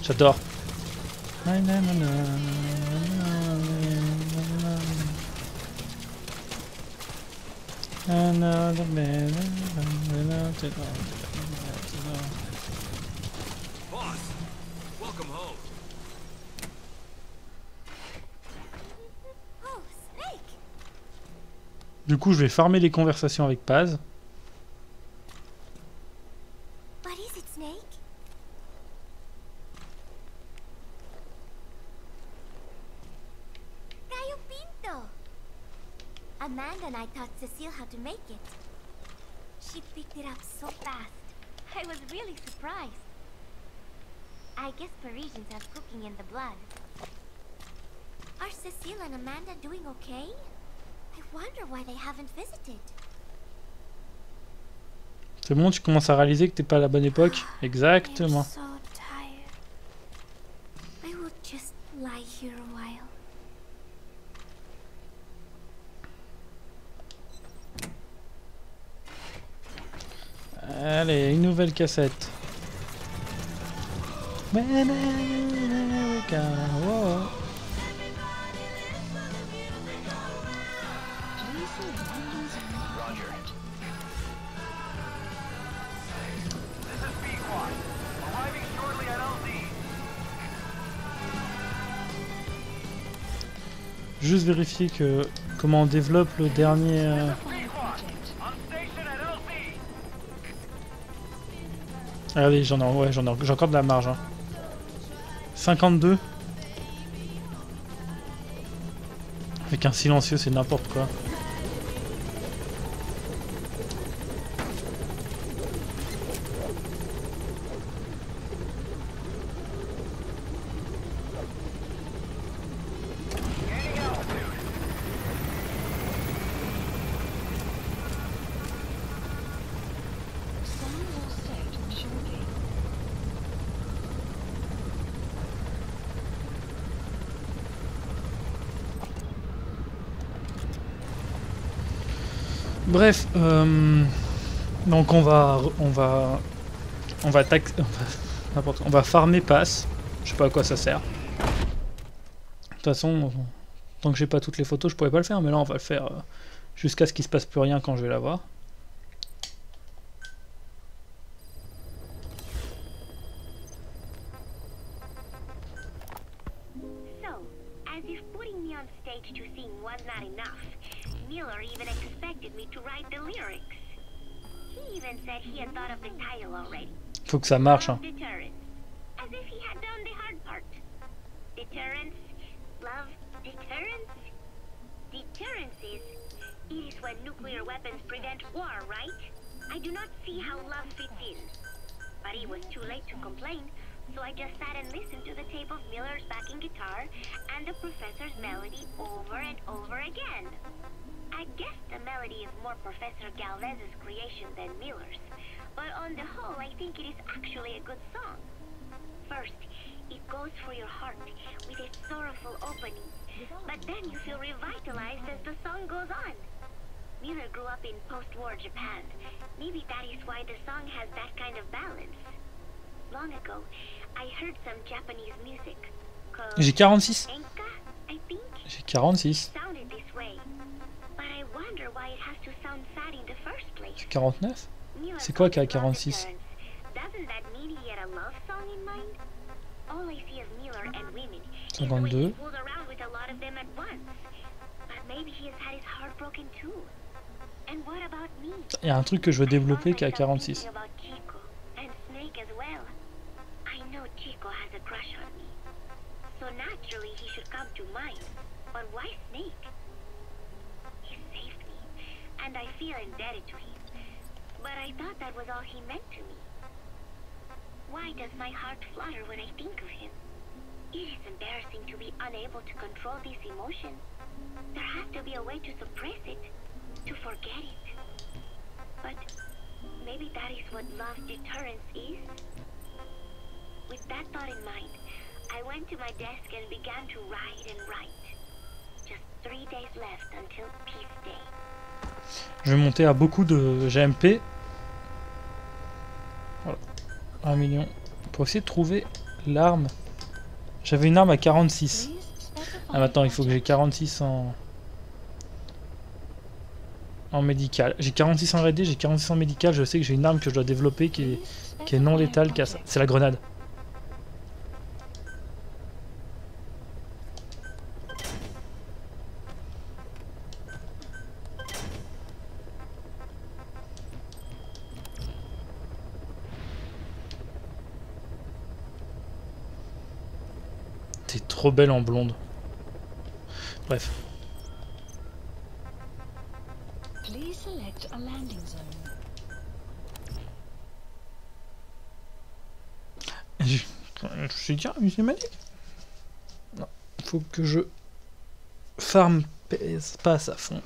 J'adore. Boss, welcome home. Oh, Snake! Du coup, je vais farmer les conversations avec Paz. What is it, Snake? Gallo Pinto! Amanda and I taught Cecile how to make it. She picked it up so fast. I was really surprised. I guess Parisians have cooking in the blood. Are Cecile and Amanda doing okay? I wonder why they haven't visited. C'est bon, tu commences à réaliser que t'es pas à la bonne époque. Exactement. I'm so tired. I will just lie here a while. Allez, une nouvelle cassette. Wow. Roger. This is Pequod. Arriving shortly at LZ. Juste vérifier que comment on développe le dernier. Pequod, on station at LZ. Allez, j'ai encore de la marge. Hein. 52. Avec un silencieux, c'est n'importe quoi. Sun will set shortly. Bref, donc on va farmer passe. Je sais pas à quoi ça sert. De toute façon, tant que j'ai pas toutes les photos, je pourrais pas le faire, mais là on va le faire jusqu'à ce qu'il se passe plus rien quand je vais la voir. So, as if putting me on stage to sing was not enough, Miller even expected me to write the lyrics. He even said he had thought of the title already. Faut que ça marche. Hein. Love Deterrence. As if he had done the hard part. Deterrence? Love? Deterrence? Deterrence is... It is when nuclear weapons prevent war, right? I do not see how love fits in. But it was too late to complain, so I just sat and listened to the tape of Miller's backing guitar and the professor's melody over and over again. I guess the melody is more Professor Galvez's creation than Miller's, but on the whole, I think it is actually a good song. First, it goes for your heart with a sorrowful opening, but then you feel revitalized as the song goes on. Miller grew up in post-war Japan. Maybe that is why the song has that kind of balance. Long ago, I heard some Japanese music called J'ai 46. enka, I think. J'ai 46. Sounded this way, but I wonder why it has to sound sad in the first place. J'ai 49. Miller C'est quoi called qu'il y a it love 46? deterrence. Doesn't that mean he had a love song in mind? All I see of Miller and women is the way 52. he fools around with a lot of them at once. But maybe he has had his heart broken too. And what about me? Il y a un truc que je veux I développer found qui est à myself 46. thinking about Chico and Snake as well. I know Chico has a crush on me, so naturally he should come to mind. But why Snake? He saved me, and I feel indebted to him. But I thought that was all he meant to me. Why does my heart flutter when I think of him? It is embarrassing to be unable to control these emotions. There has to be a way to suppress it, to forget it. But maybe that is what love deterrence is? With that thought in mind, I went to my desk and began to write and write. Just 3 days left until Peace Day. Je vais monter à beaucoup de GMP. Voilà. 1 million. Pour essayer de trouver l'arme. J'avais une arme à 46. Please specify Ah maintenant il faut que j'ai budget. 46 en médical. J'ai 46 en RD, j'ai 46 en médical. Je sais que j'ai une arme que je dois développer qui est non Specify létale. budget. C'est la grenade. T'es trop belle en blonde. Bref. Please select a landing zone. Je suis dit, une cinématique. Non, faut que je farm passe à fond.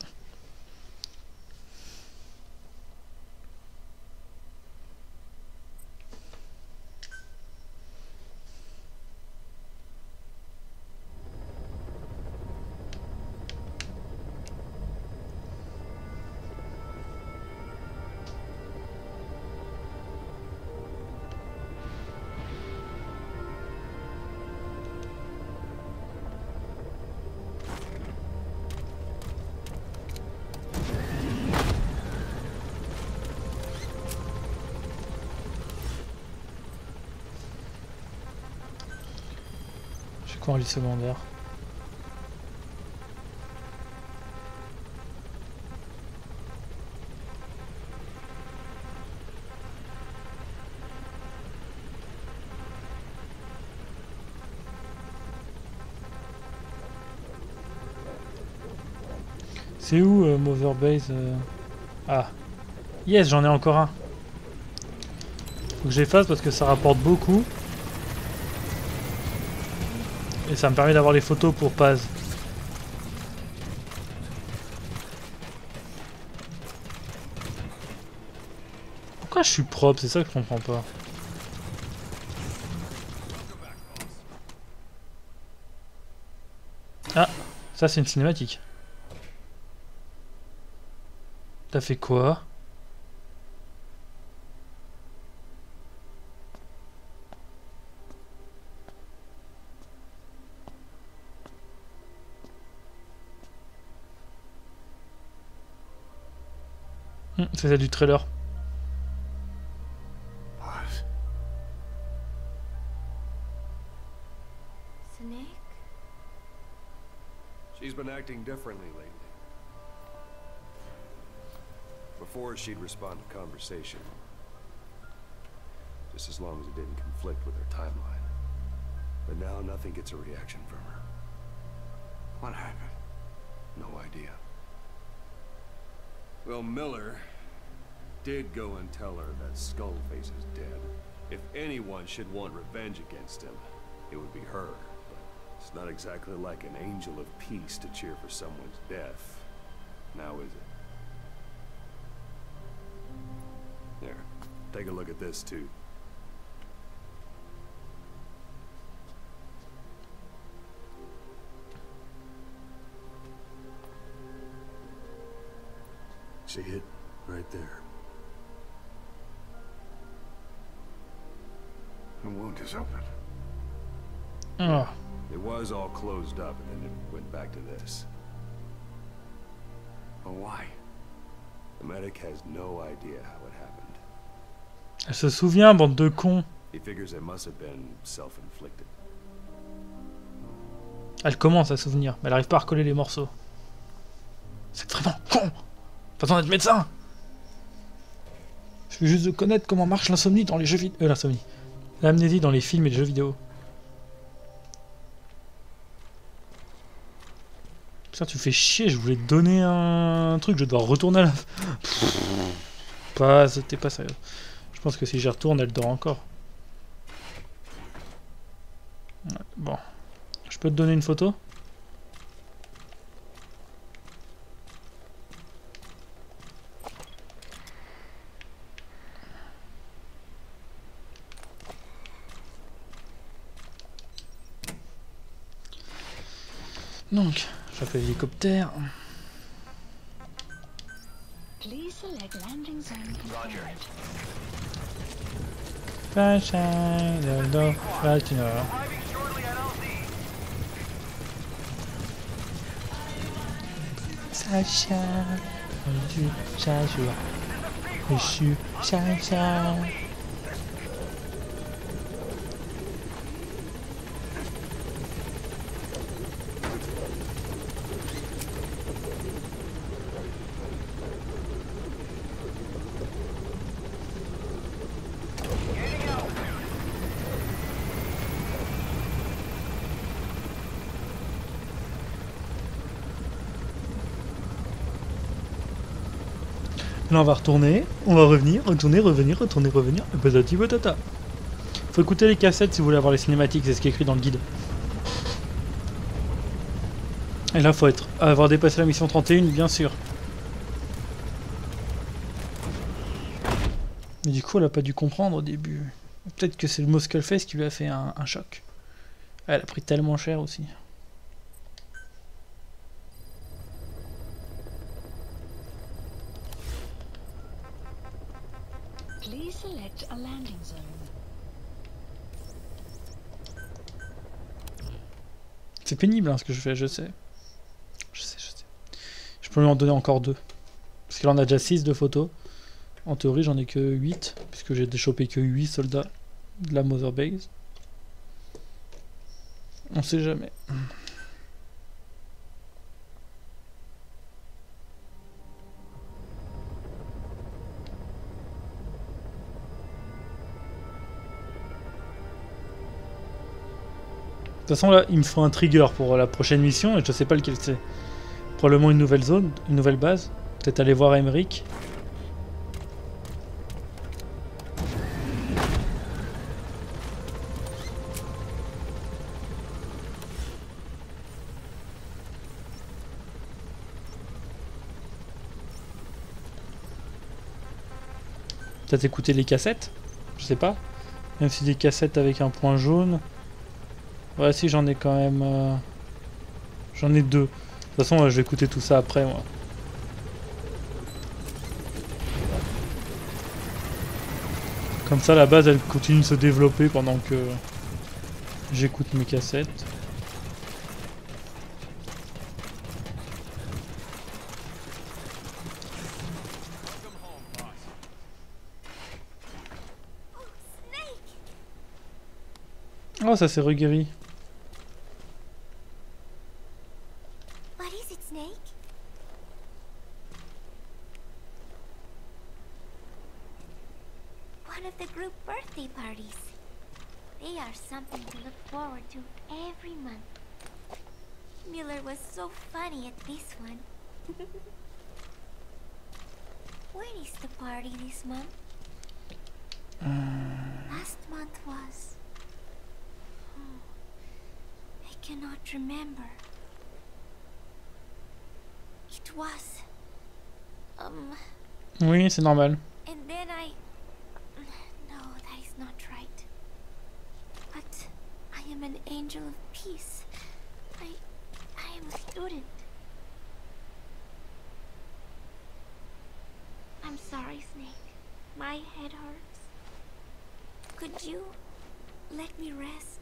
J'ai quoi en liste secondaire? C'est où Mother Base Ah. Yes, j'en ai encore un. Faut que j'efface parce que ça rapporte beaucoup. Et ça me permet d'avoir les photos pour Paz. Pourquoi je suis propre? C'est ça que je comprends pas. Ah, ça c'est une cinématique. T'as fait quoi? C'est celle du trailer. Snake? She's been acting differently lately. Before, she'd respond to conversation. Just as long as it didn't conflict with her timeline. But now nothing gets a reaction from her. What happened? No idea. Well, Miller did go and tell her that Skullface is dead. If anyone should want revenge against him, it would be her. But it's not exactly like an angel of peace to cheer for someone's death. now is it? Here, take a look at this too. See it? Right there. The wound is open. Ah. It was all closed up and then it went back to this. But why? The medic has no idea how it happened. Elle se souvient, bande de cons. He figures it must have been self-inflicted. Elle commence à se souvenir, mais elle arrive pas à recoller les morceaux. C'est vraiment con. Pas besoin d'être médecin. Je veux juste de connaître comment marche l'insomnie dans les jeux vidéo. L'insomnie. L'amnésie dans les films et les jeux vidéo. Putain, tu fais chier, je voulais te donner un truc, je dois retourner à la... T'es pas sérieux. Je pense que si j'y retourne, elle dort encore. Ouais, bon. Je peux te donner une photo ? Donc, j'appelle l'hélicoptère. Please select landing zone confirmed. Sunshine, no, right, you know. Sunshine, du changement. Je suis sunshine. Là on va retourner, on va revenir, retourner, revenir, retourner, revenir, et patati patata. Faut écouter les cassettes si vous voulez avoir les cinématiques, c'est ce qui est écrit dans le guide. Et là faut avoir dépassé la mission 31 bien sûr. Mais du coup elle a pas dû comprendre au début. Peut-être que c'est le Muscleface qui lui a fait un choc. Elle a pris tellement cher aussi. Please select a landing zone. C'est pénible hein, ce que je fais, je sais. Je sais. Je peux lui en donner encore 2. Parce qu'il en a déjà 6 de photos. En théorie j'en ai que 8. Puisque j'ai déchopé que 8 soldats de la Mother Base. On sait jamais. De toute façon là il me faut un trigger pour la prochaine mission et je sais pas lequel c'est. Probablement une nouvelle zone, une nouvelle base. Peut-être aller voir Emmerich. Peut-être écouter les cassettes, je sais pas. Même si des cassettes avec un point jaune. Ouais si j'en ai quand même... J'en ai 2. De toute façon je vais écouter tout ça après moi. Comme ça la base elle continue de se développer pendant que j'écoute mes cassettes. Oh, ça s'est reguéri. What is it, Snake? One of the group birthday parties. They are something to look forward to every month. Miller was so funny at this one. When is the party this month? Last month was... I cannot remember. It was Oui, c'est normal. And then no, that is not right. But I am an angel of peace. I am a student. I'm sorry, Snake. My head hurts. Could you let me rest?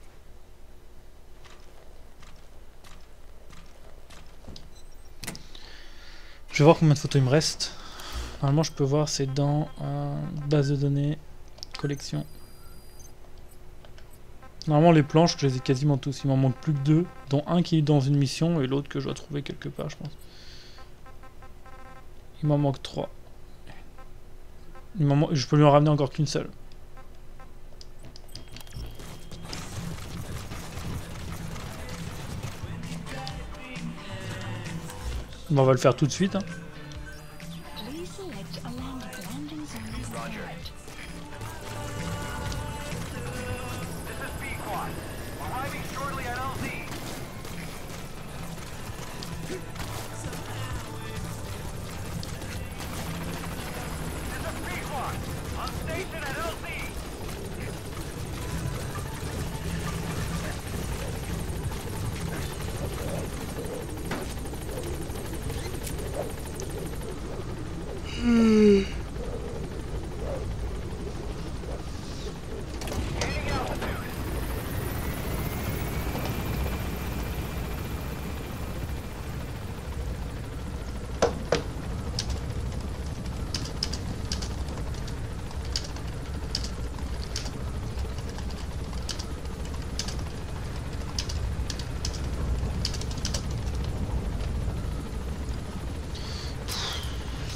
Je vais voir combien de photos il me reste. Normalement, je peux voir, c'est dans base de données, collection. Normalement, les planches, je les ai quasiment tous. Il m'en manque plus que 2, dont un qui est dans une mission et l'autre que je dois trouver quelque part, je pense. Il m'en manque 3. Je peux lui en ramener encore qu'une seule. Bon, on va le faire tout de suite. Hein. Please select a landing zone. Roger. This is B-Quad. Arriving shortly at LZ. This is B-Quad. On station at LZ.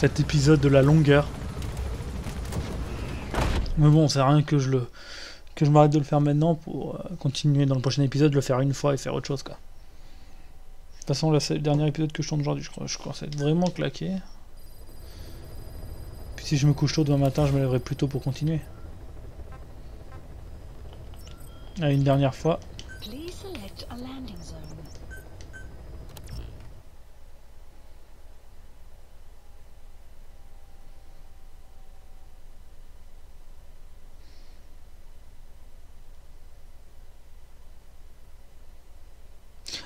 Cet épisode de la longueur. Mais bon, c'est rien que je m'arrête de le faire maintenant pour continuer dans le prochain épisode, le faire une fois et faire autre chose quoi. De toute façon là c'est le dernier épisode que je tourne aujourd'hui, je commence à être vraiment claqué. Puis si je me couche tôt demain matin, je me lèverai plus tôt pour continuer. Allez, une dernière fois. Please select a landing zone.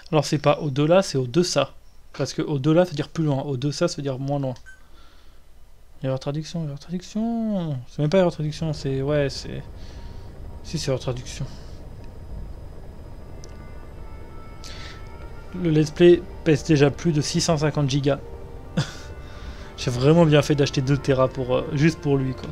Alors c'est pas au-delà, c'est au-deçà. Parce que au-delà ça veut dire plus loin, au-deçà ça veut dire moins loin. Erreur traduction, erreur traduction. C'est même pas erreur traduction, c'est... Ouais, c'est... Si, c'est erreur traduction. Le let's play pèse déjà plus de 650 gigas. J'ai vraiment bien fait d'acheter 2 Tera pour, juste pour lui, quoi.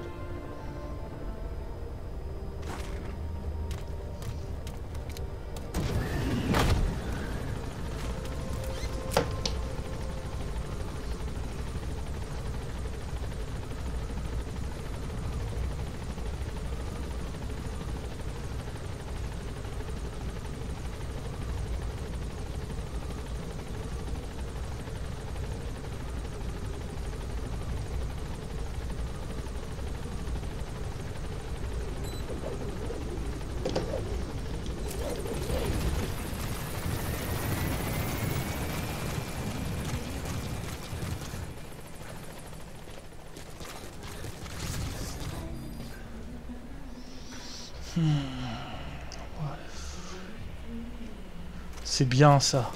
C'est bien ça.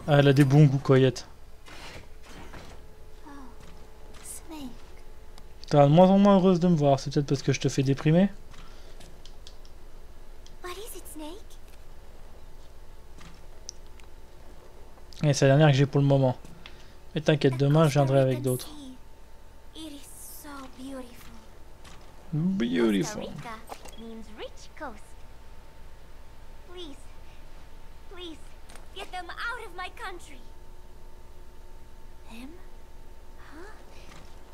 Ah, elle a des bons goûts, Coyote. Oh, Snake. T'as de moins en moins heureuse de me voir, c'est peut-être parce que je te fais déprimer. What is it, Snake? Et c'est la dernière que j'ai pour le moment. Mais t'inquiète, demain je viendrai avec Costa d'autres. Rican sea. It is so beautiful. Beautiful. Costa Rica means rich coast. Please, please, get them out of my country. Them? Huh?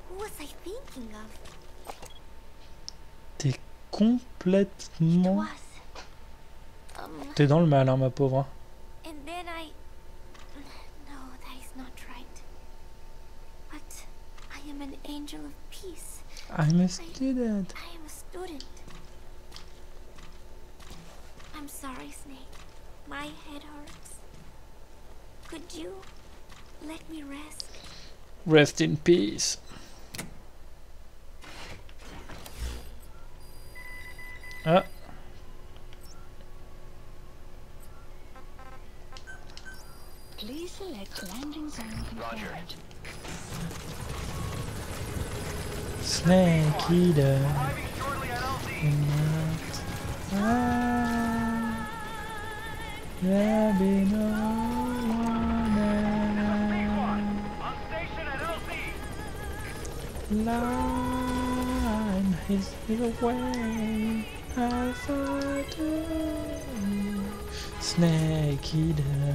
Who was I thinking of? T'es It complètement... was. T'es dans le mal, hein, ma pauvre. Hein. And then no, that is not right. But I am an angel of peace. I'm a student. I am a student. I'm sorry, Snake. My head hurts. Could you let me rest? Rest in peace. Ah. Please select landing zone confirmed. Snake Eater. There be no one On station at LZ. line his way. As I do. Snake Eater.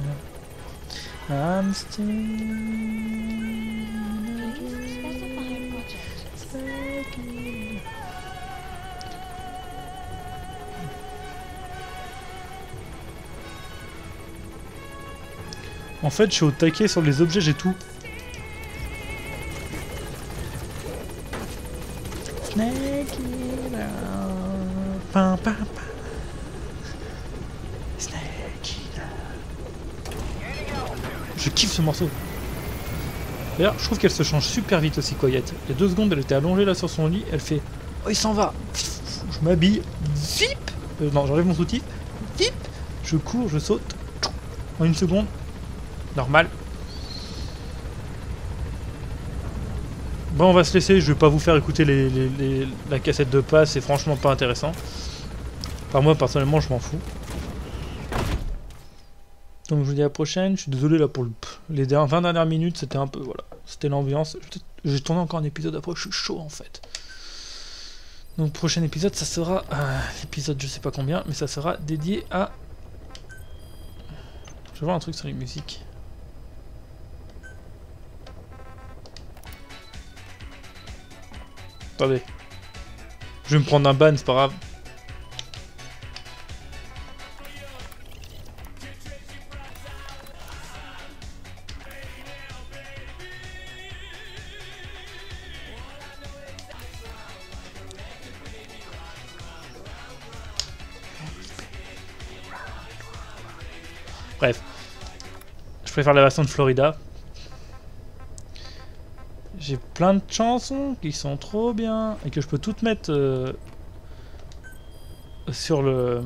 I'm still. Please specify project. Snake Eater. En fait, je suis au taquet sur les objets, j'ai tout. Snake Eater. Pam, pam, pam. Snake Eater. Je kiffe ce morceau. D'ailleurs, je trouve qu'elle se change super vite aussi, Coyote. Il y a 2 secondes, elle était allongée là sur son lit, elle fait « Oh, il s'en va !» Je m'habille, zip. Non, j'enlève mon soutif, zip. Je cours, je saute, en 1 seconde. Normal. Bon, on va se laisser, je vais pas vous faire écouter la cassette de passe, c'est franchement pas intéressant. Enfin, moi personnellement, je m'en fous. Donc je vous dis à la prochaine, je suis désolé là pour les 20 dernières minutes, c'était un peu, voilà, c'était l'ambiance. J'ai tourné encore un épisode après, je suis chaud en fait. Donc prochain épisode, ça sera, l'épisode je sais pas combien, mais ça sera dédié à... Je vais voir un truc sur les musiques. Attendez. Je vais me prendre un ban, c'est pas grave. Bref. Je préfère la version de Florida. J'ai plein de chansons qui sont trop bien et que je peux toutes mettre sur le...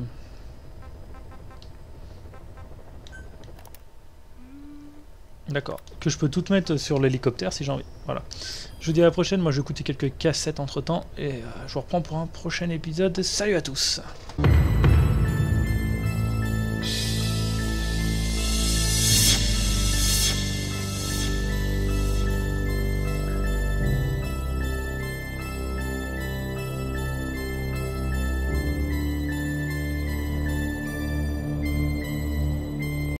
D'accord. Que je peux toutes mettre sur l'hélicoptère si j'ai envie. Voilà. Je vous dis à la prochaine. Moi, je vais écouter quelques cassettes entre temps et je vous reprends pour un prochain épisode. Salut à tous.